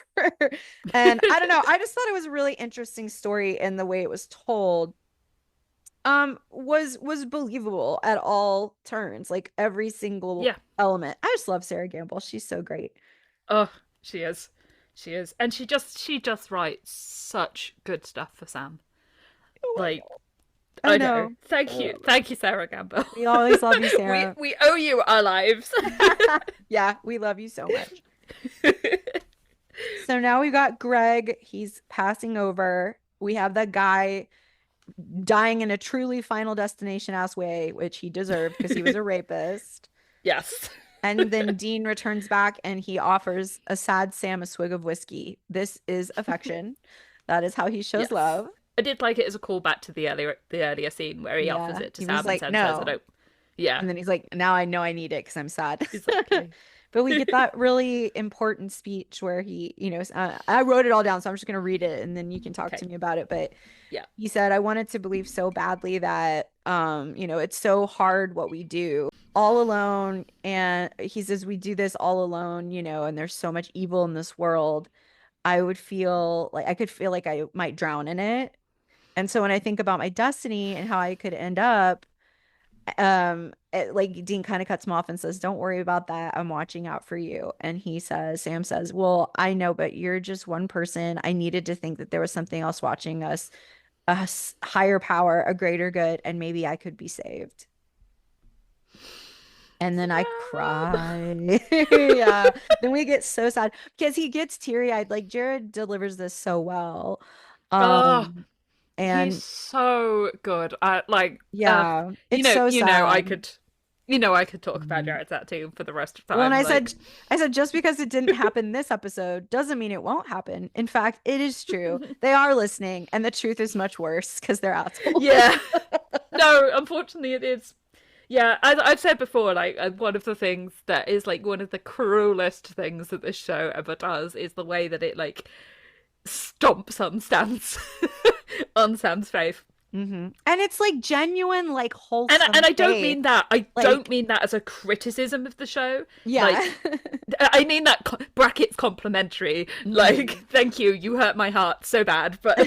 And I don't know. I just thought it was a really interesting story and the way it was told was believable at all turns, like every single Yeah. element. I just love Sarah Gamble. She's so great. Oh, she is. She is. And she just writes such good stuff for Sam. Oh, Like, I I know. know. Thank you. Thank you, Sarah Gamble. We always love you, we Sarah. we owe you our lives. Yeah, we love you so much. So now we got Greg. He's passing over. we have that guy dying in a truly Final Destination-ass way, which he deserved because he was a rapist. Yes. And then Dean returns back and he offers a sad Sam a swig of whiskey. This is affection. That is how he shows Yes. love. I did like it as a callback to the earlier scene where he offers Yeah. it to He was Sam and like, Sam says, "I no. don't." Yeah, And then he's like, now I know I need it because I'm sad. exactly. But we get that really important speech where he, I wrote it all down, so I'm just going to read it and then you can talk Okay. to me about it. But Yeah. he said, I wanted to believe so badly that, it's so hard what we do all alone. And he says, we do this all alone, and there's so much evil in this world. I could feel like I might drown in it. And so when I think about my destiny and how I could end up, like Dean kind of cuts him off and says, don't worry about that, I'm watching out for you. And Sam says, well, I know, but you're just one person. I needed to think that there was something else watching us, higher power, a greater good, and maybe I could be saved. And then I cry. Yeah. Then we get so sad because he gets teary-eyed. Like Jared delivers this so well. Oh, um he's and so good. yeah, you it's know, so you know, I sad. could, I could talk about Mhm. Jared's tattoo for the rest of the Well, and time. I said, just because it didn't happen this episode doesn't mean it won't happen. In fact, it is true. They are listening, and the truth is much worse because they're assholes. Yeah. No, unfortunately, it is. Yeah, as I've said before, one of the things that is like one of the cruelest things that this show ever does is the way that it stomps on Sam's face. And it's like genuine, like wholesome And I don't faith. mean that. I don't Like, mean that as a criticism of the show. yeah. Like, I mean that brackets complimentary. Like, thank you. You hurt my heart so bad, but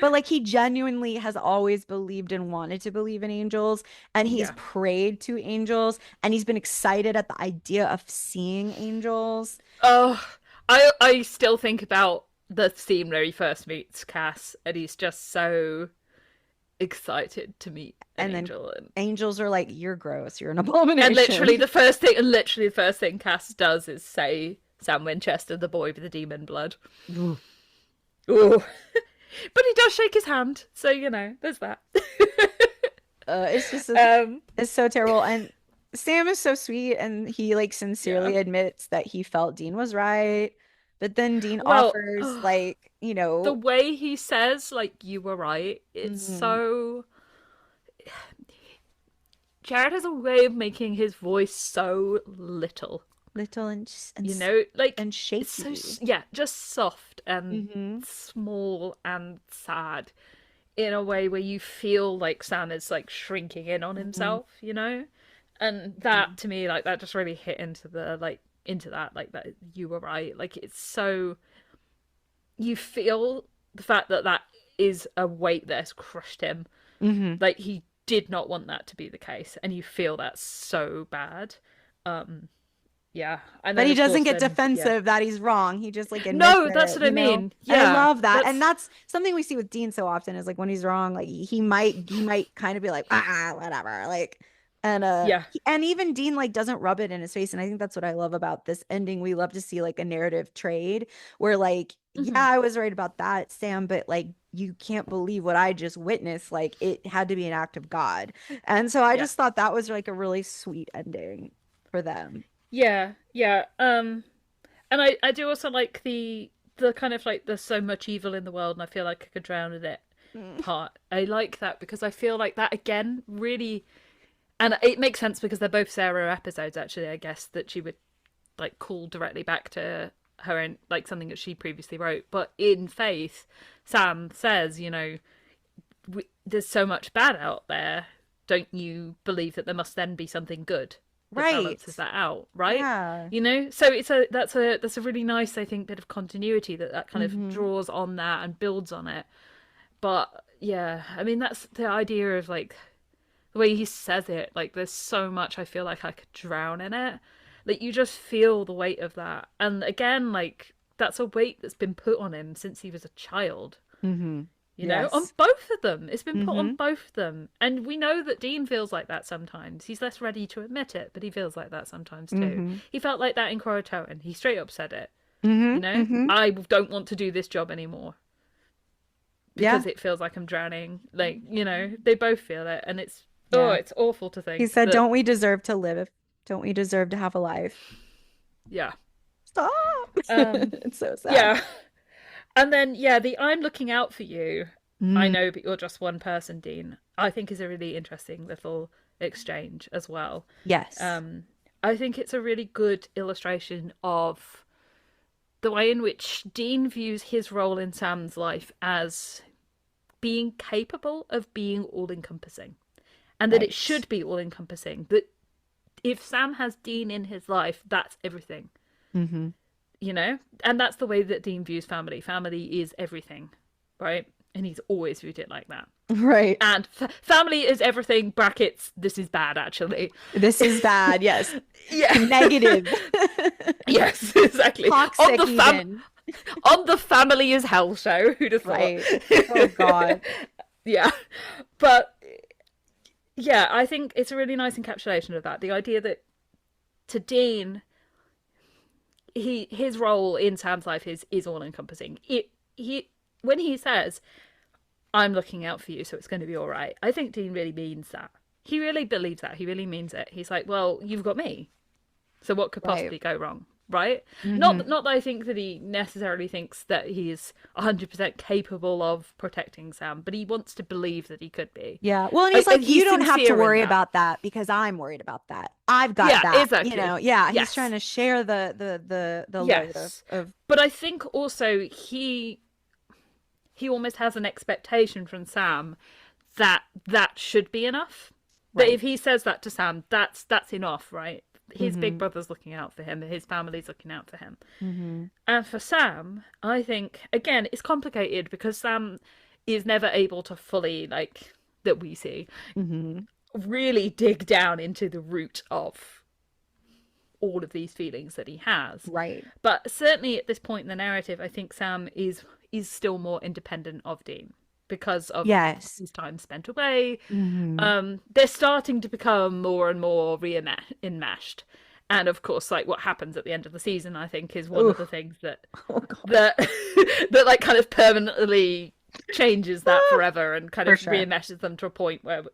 But like he genuinely has always believed and wanted to believe in angels, and he's yeah. prayed to angels, and he's been excited at the idea of seeing angels. Oh, I still think about the scene where he first meets Cass, and he's just so excited to meet an And then angel, and angels are like, you're gross, you're an and abomination. literally the first thing Cass does is say, "Sam Winchester, the boy with the demon blood." Ooh. Ooh. But he does shake his hand, so there's that. It's just um, it's so terrible. And Sam is so sweet, and he like yeah. sincerely admits that he felt Dean was right. But then Dean Well, offers the way he says "you were right," it's mhm, so. Jared has a way of making his voice so little. little Like and it's so shaky. yeah, just soft and Hmm. small and sad in a way where you feel like Sam is shrinking in on Hmm. himself. And that to me that just really hit into that you were right. Like it's so you feel the fact that is a weight that has crushed him. Hmm. Like he did not want that to be the case, and you feel that so bad. Um, yeah, and But then he of doesn't course get yeah. defensive that he's wrong. He just like admits No, that's it, what I mean. And I Yeah, love that. And that's that's something we see with Dean so often is like when he's wrong, like he might kind of be like, whatever. Like, and yeah. and even Dean like doesn't rub it in his face. And I think that's what I love about this ending. We love to see like a narrative trade where like, yeah, Hmm. I was right about that, Sam, but like you can't believe what I just witnessed. Like it had to be an act of God. And so I Yeah, just thought that was like a really sweet ending for them. yeah, yeah. And I do also like the kind of like there's so much evil in the world, and I feel like I could drown in it part. I like that because I feel like that again really, and it makes sense because they're both Sarah episodes actually. I guess that she would call directly back to her own something that she previously wrote. But in Faith, Sam says, there's so much bad out there. Don't you believe that there must then be something good that Right. balances that out, right? Yeah. So that's a really nice, I think, bit of continuity that kind of Hmm. draws on that and builds on it. But yeah, I mean that's the idea of the way he says it. Like there's so much I feel like I could drown in it. Like you just feel the weight of that. And again, that's a weight that's been put on him since he was a child. Hmm. On Yes. both of them. It's been put on Hmm. both of them. And we know that Dean feels like that sometimes. He's less ready to admit it, but he feels like that sometimes too. Hmm. He felt like that in Croatoan. He straight up said it. Hmm. Hmm. I don't want to do this job anymore. Yeah. because it feels like I'm drowning. Like, you know, they both feel it, and Yeah. it's awful to He think said, that. "Don't we deserve to live? Don't we deserve to have a life?" Yeah. Stop. Um, It's so sad. yeah. And then yeah, the "I'm looking out for you. I Mm, know, but you're just one person, Dean." I think is a really interesting little exchange as well. yes. Um, I think it's a really good illustration of the way in which Dean views his role in Sam's life as being capable of being all encompassing, and that it Right. should be all encompassing. That if Sam has Dean in his life, that's everything, Hmm. you know? And that's the way that Dean views family. Family is everything, right? And he's always viewed it like that. Right. And family is everything, brackets, this is bad, actually. This is bad. Yes. Yeah. Negative. Yes, exactly. Toxic even. On the family is hell show. Who'd have thought? Right. Oh God. Yeah. But yeah, I think it's a really nice encapsulation of that. The idea that to Dean, his role in Sam's life is all encompassing. It he when he says, "I'm looking out for you, so it's going to be all right," I think Dean really means that. He really believes that. He really means it. He's like, "Well, you've got me, so what could Right. possibly go wrong?" Right? Hmm. Not that I think that he necessarily thinks that he is 100% capable of protecting Sam, but he wants to believe that he could be. Yeah. Well, and he's like, you He's don't have to sincere in worry that. about that because I'm worried about that. I've got Yeah, that. exactly. Yeah, he's trying Yes. to share the load Yes. of But I think also he almost has an expectation from Sam that that should be enough. That right. if he says that to Sam, that's enough, right? His big Hmm. brother's looking out for him, his family's looking out for him. Hmm. And for Sam, I think again it's complicated because Sam is never able to fully like that we see Hmm. really dig down into the root of all of these feelings that he has. Right. But certainly at this point in the narrative, I think Sam is still more independent of Dean because of Yes. his time spent away. Hmm. They're starting to become more and more enmeshed. And of course, like what happens at the end of the season, I think, is one Ooh. of the things that Oh God. that that like kind of permanently changes that forever and kind For of sure. re-enmeshes them to a point where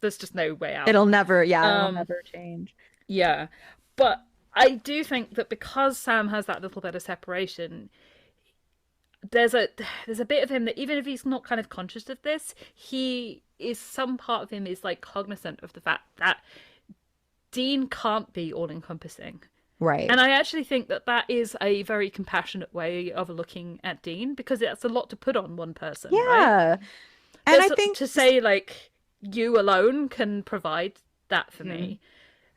there's just no way out. It'll never, yeah, it'll Um, never change. yeah, but I do think that because Sam has that little bit of separation, there's a there's a bit of him that even if he's not kind of conscious of this, he is some part of him is like cognizant of the fact that Dean can't be all encompassing. Right. And I actually think that that is a very compassionate way of looking at Dean because it's a lot to put on one person, right? Yeah. And I There's think, to say like you alone can provide that for mhm, me.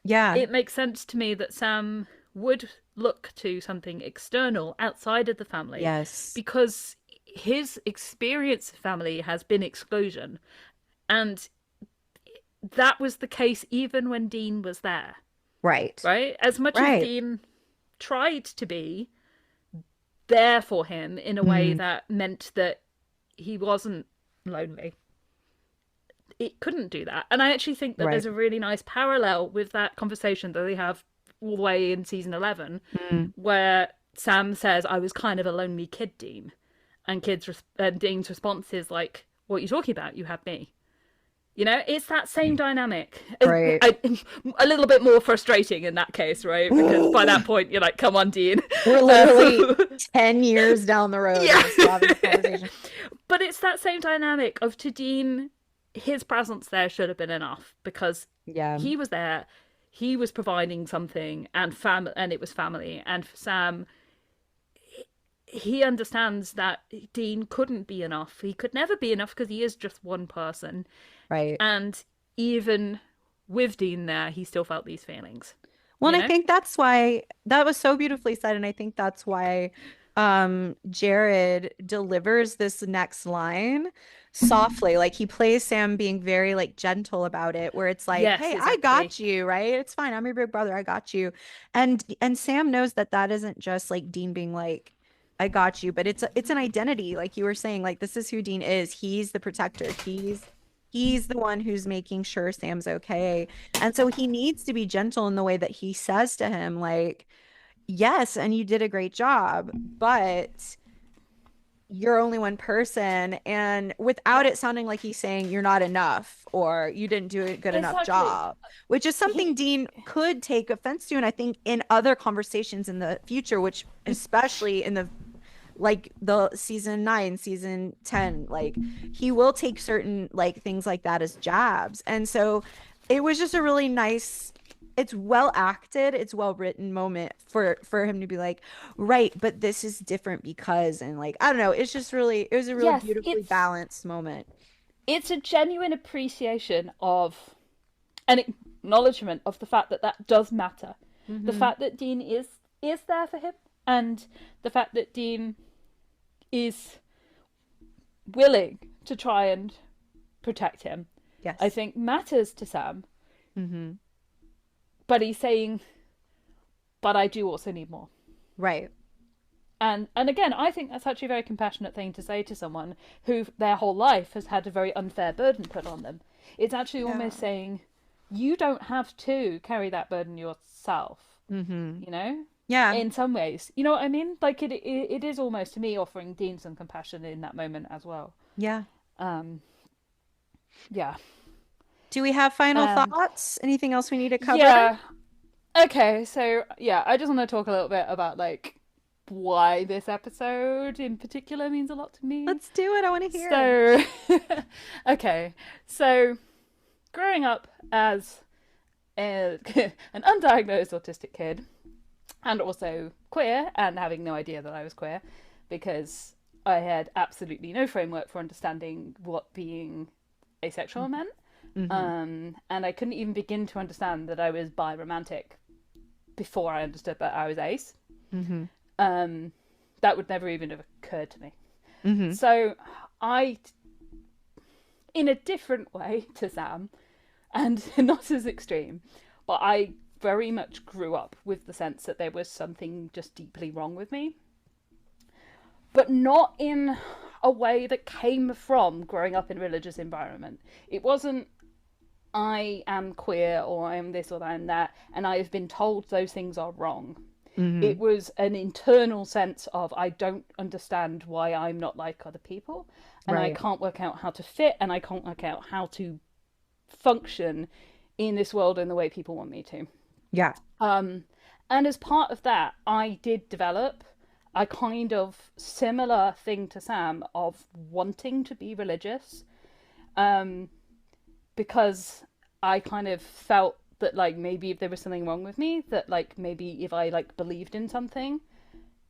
yeah. It makes sense to me that Sam would look to something external outside of the family Yes. because his experience of family has been exclusion. And that was the case even when Dean was there, Right. right? As much as Right. Dean tried to be there for him in a way Mhm. that meant that he wasn't lonely, it couldn't do that. And I actually think that Right. there's a really nice parallel with that conversation that they have all the way in season 11, Mm. where Sam says, "I was kind of a lonely kid, Dean." And Dean's response is like, "What are you talking about? You had me." You know, it's that same dynamic. Right. A little bit more frustrating in that case, right? Because by that point, you're like, come on, Dean. We're literally 10 years down the road and Yeah. we're still having this conversation. But it's that same dynamic of to Dean, his presence there should have been enough because Yeah. he was there, he was providing something, and it was family. And for Sam, he understands that Dean couldn't be enough. He could never be enough because he is just one person. Right. And even with Dean there, he still felt these feelings. Well, You and I know? think that's why that was so beautifully said. And I think that's why Jared delivers this next line softly. Like he plays Sam being very like gentle about it, where it's like, Yes, hey, I exactly. got you, right? It's fine. I'm your big brother. I got you. And Sam knows that that isn't just like Dean being like, I got you, but it's an identity, like you were saying, like this is who Dean is. He's the protector. He's the one who's making sure Sam's okay. And so he needs to be gentle in the way that he says to him, like, yes, and you did a great job, but you're only one person, and without Yeah, it sounding like he's saying you're not enough or you didn't do a good enough exactly. job, which is something He, Dean could take offense to. And I think in other conversations in the future, which especially in the like the season 9, season 10, like he will take certain like things like that as jabs. And so it was just a really nice, it's well acted, it's well written moment for him to be like, right, but this is different because, and like I don't know, it's just really, it was a really yes, beautifully balanced moment. it's a genuine appreciation of an acknowledgement of the fact that that does matter. The Mm-hmm. fact that Dean is there for him, and the fact that Dean is willing to try and protect him, I Yes. think matters to Sam. Mm-hmm. But he's saying, but I do also need more. Right. And again, I think that's actually a very compassionate thing to say to someone who their whole life has had a very unfair burden put on them. It's actually Yeah. almost saying, you don't have to carry that burden yourself, Mm-hmm. you know? Yeah. In some ways. You know what I mean? Like it is almost to me offering Dean some compassion in that moment as well. Yeah. Um yeah. Do we have final Um thoughts? Anything else we need to cover? yeah. Okay, so yeah, I just want to talk a little bit about like why this episode in particular means a lot to me. Let's do it. I want to hear. So, okay, so growing up as an undiagnosed autistic kid, and also queer, and having no idea that I was queer, because I had absolutely no framework for understanding what being asexual meant, Mm-hmm. and I couldn't even begin to understand that I was bi-romantic before I understood that I was ace. Mm-hmm. Um, that would never even have occurred to me. Mm-hmm. So I, in a different way to Sam, and not as extreme, but I very much grew up with the sense that there was something just deeply wrong with me, but not in a way that came from growing up in a religious environment. It wasn't I am queer or I am this or I am that, and I have been told those things are wrong. Mm-hmm. It was an internal sense of I don't understand why I'm not like other people, and I Right. can't work out how to fit, and I can't work out how to function in this world in the way people want me to. Yeah. Um, and as part of that, I did develop a kind of similar thing to Sam of wanting to be religious, um, because I kind of felt that like maybe if there was something wrong with me, that like maybe if I like believed in something,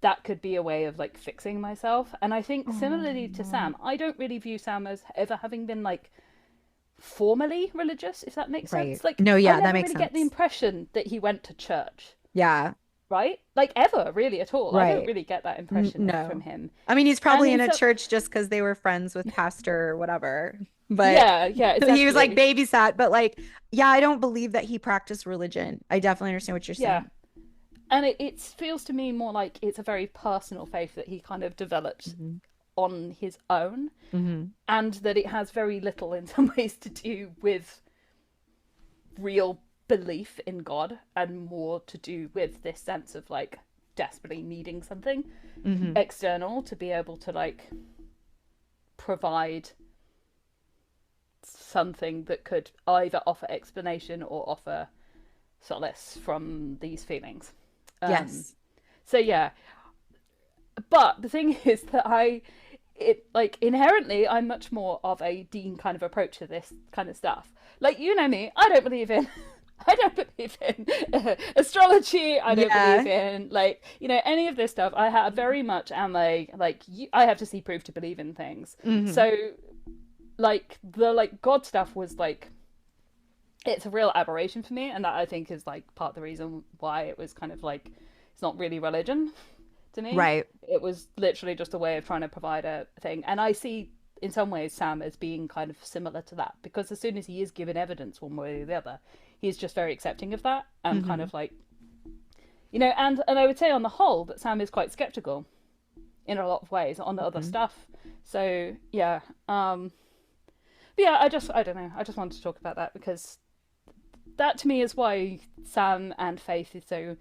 that could be a way of like fixing myself. And I think similarly to Oh, Sam, I don't really view Sam as ever having been like formally religious, if that makes right. sense. Like No, I yeah, that never makes really get the sense. impression that he went to church, Yeah. right? Like ever really at all. I don't Right. really get that impression from No. him. I mean, he's And probably in in a some church just because they were friends with pastor or whatever. But yeah, yeah, he was like exactly. babysat. But like, yeah, I don't believe that he practiced religion. I definitely understand what you're Yeah. saying. And it feels to me more like it's a very personal faith that he kind of developed Hmm. on his own, Hmm. and that it has very little in some ways to do with real belief in God and more to do with this sense of like desperately needing something Hmm. external to be able to like provide something that could either offer explanation or offer solace from these feelings. Um, Yes. so yeah, but the thing is that it like inherently I'm much more of a Dean kind of approach to this kind of stuff. Like you know me, I don't believe in I don't believe in astrology. I don't believe Yeah. in like you know any of this stuff. I have very much am a like I have to see proof to believe in things. Hmm. So like the like God stuff was like it's a real aberration for me, and that I think is like part of the reason why it was kind of like it's not really religion to me. Right. It was literally just a way of trying to provide a thing, and I see in some ways Sam as being kind of similar to that because as soon as he is given evidence one way or the other, he's just very accepting of that and kind Hmm. of like you know, and I would say on the whole that Sam is quite skeptical in a lot of ways on the other Hmm. stuff. So yeah, but yeah, I don't know, I just wanted to talk about that because that to me is why Sam and Faith is so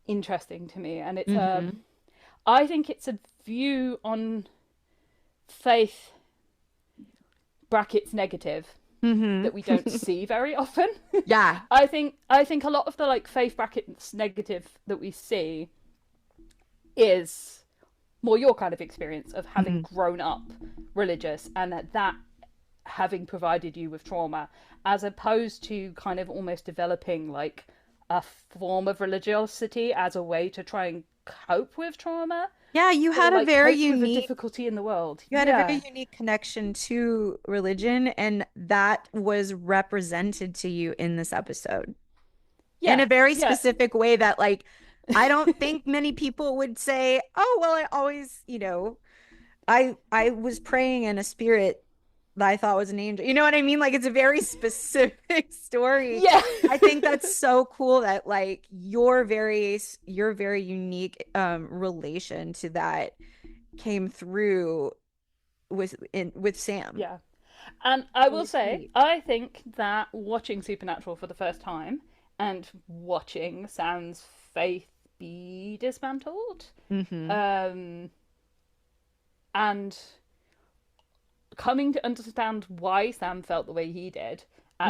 interesting to me, and it's Hmm. I think it's a view on faith brackets negative Mm-hmm. that we don't see very often. Yeah. I think a lot of the like faith brackets negative that we see is more your kind of experience of having Mm-hmm. grown up religious and that having provided you with trauma, as opposed to kind of almost developing like a form of religiosity as a way to try and cope with trauma Yeah, or like cope with a difficulty in the world. you had a very Yeah. unique connection to religion, and that was represented to you in this episode in Yeah. a very Yeah. specific way that, like, I don't think many people would say, "Oh, well, I always, I was praying in a spirit that I thought was an angel." You know what I mean? Like, it's a very specific story. Yeah. I think that's so cool that, like, your very unique relation to that came through with Sam. Yeah. And I will Really say, sweet. I think that watching Supernatural for the first time and watching Sam's faith be dismantled, Mm-hmm. um, and coming to understand why Sam felt the way he did Mm-hmm.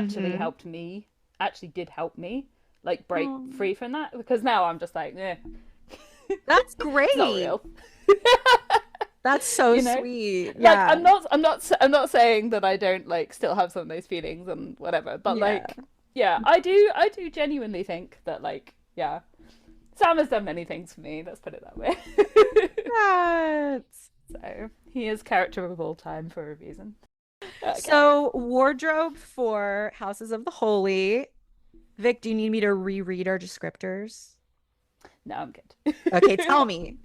actually did help me, like break Oh, free from that. Because now I'm just like, eh, that's it's not great. real. That's so You know, sweet. like Yeah. I'm not saying that I don't like still have some of those feelings and whatever, but Yeah. like, yeah, I do genuinely think that like, yeah, Sam has done many things for me. Let's put it that way. That's So he is character of all time for a reason. Okay. so wardrobe for Houses of the Holy. Vic, do you need me to reread our descriptors? No, I'm good. Okay, tell me.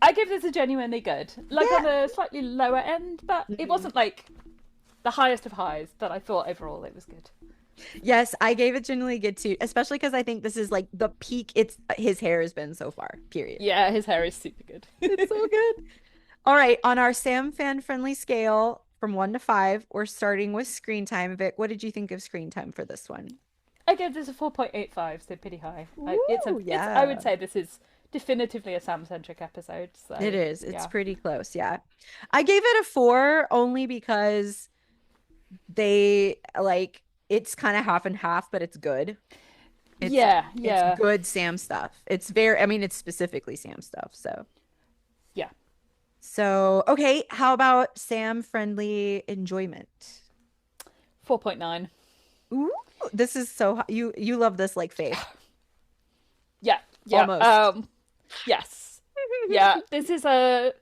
I give this a genuinely good, like on Yeah. the slightly lower end, but it Mhm. wasn't like the highest of highs. But I thought overall it was good. Yes, I gave it genuinely good too, especially because I think this is like the peak it's his hair has been so far, period. Yeah, his hair is super good. It's so good. All right, on our Sam fan friendly scale from 1 to 5, we're starting with screen time. Vic, what did you think of screen time for this one? I give this a 4.85, so pretty high. Ooh, It's. I would yeah. say this is definitively a Sam centric episode. It So is. It's yeah, pretty close. Yeah. I gave it a 4 only because they like it's kind of half and half, but it's good. It's yeah, it's yeah, good Sam stuff. It's very, I mean, it's specifically Sam stuff. yeah. Okay, how about Sam friendly enjoyment? 4.9. Ooh, this is so you love this like Faith. Yeah, yeah. Almost. Yes, yeah. This is a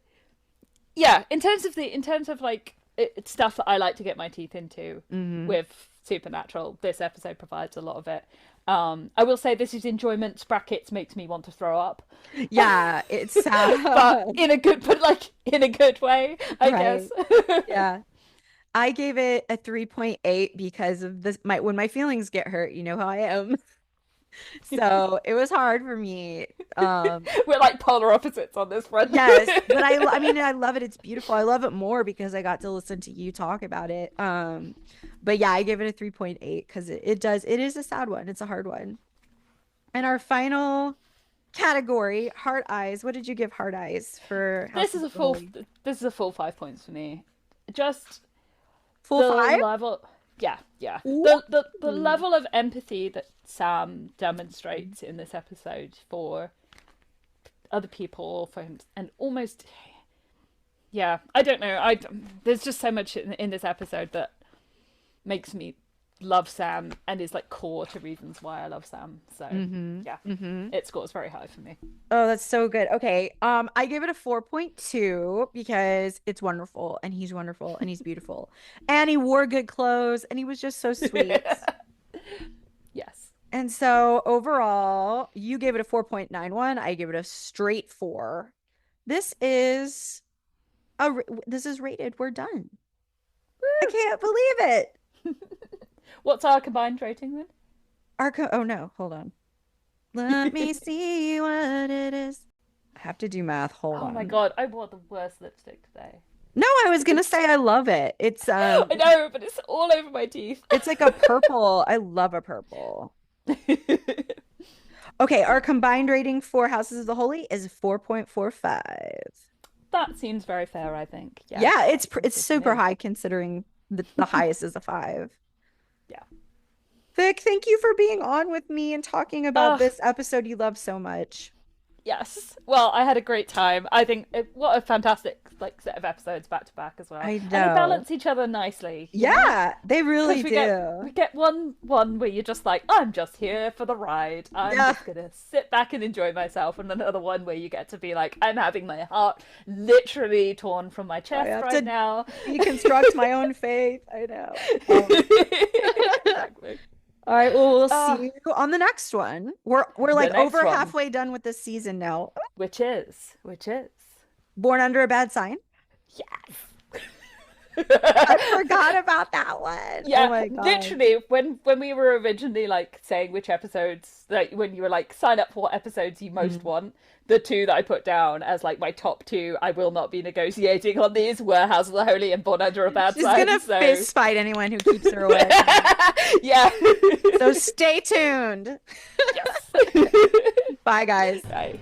yeah. In terms of like it's stuff that I like to get my teeth into Hmm. with Supernatural. This episode provides a lot of it. I will say this is enjoyment brackets makes me want to throw up, Yeah, it's but sad. in a good way, I guess. Right. Yeah. I gave it a 3.8 because of this my when my feelings get hurt, you know how I am. So it was hard for me. Um, We're like polar opposites on this front. yes, but I mean I love it. It's beautiful. I love it more because I got to listen to you talk about it. But yeah, I give it a 3.8 because it is a sad one. It's a hard one. And our final category, Heart Eyes. What did you give Heart Eyes for this Houses is of a the full Holy? this is a full 5 points for me. Just Full the five? level, yeah, yeah. Ooh. The level of empathy that Sam demonstrates in this episode for other people, for him, and almost, yeah. I don't know. There's just so much in this episode that makes me love Sam and is like core to reasons why I love Sam. So Mm-hmm. yeah, Mm-hmm. it scores very high for me. Oh, that's so good. Okay. I give it a 4.2 because it's wonderful and he's wonderful and he's beautiful. And he wore good clothes and he was just so sweet. Yes. And so overall, you gave it a 4.91. I give it a straight 4. This is this is rated. We're done. I can't believe it. What's our combined rating then? Oh no, hold on. Let me see what it is. I have to do math. Hold Oh my on. god, I wore the worst lipstick today. No, I was gonna say I love it. I know, but it's all over my teeth. It's like a purple. I love a purple. Okay, our combined rating for Houses of the Holy is 4.45. that seems very fair, I think. Yeah, it's super high considering the highest is a 5. Yeah. Vic, thank you for being on with me and talking about this episode you love so much. Yes. Well, I had a great time. I think what a fantastic set of episodes back to back as well. I know. And they balance each other nicely. Yeah, they really do. We get one where you're just like, I'm just here for the ride. I'm just gonna sit back and enjoy myself, and another one where you get to be like, I'm having my heart literally torn from my chest right now. Deconstruct my own faith. I know. Exactly. All right, well, we'll see you on the next one. We're like over halfway done with this season now. Which is Born Under a Bad Sign. Yes. I forgot about that one. Yeah, oh my God. Literally, when we were originally like saying which episodes, like when you were like sign up for what episodes you most want, the 2 that I put down as like my top 2, I will not be negotiating on these, were House of the Holy and Born Under a Bad Sign. She's gonna fist fight anyone who keeps her away. Yeah. So stay tuned. Yes. Bye, guys. Bye.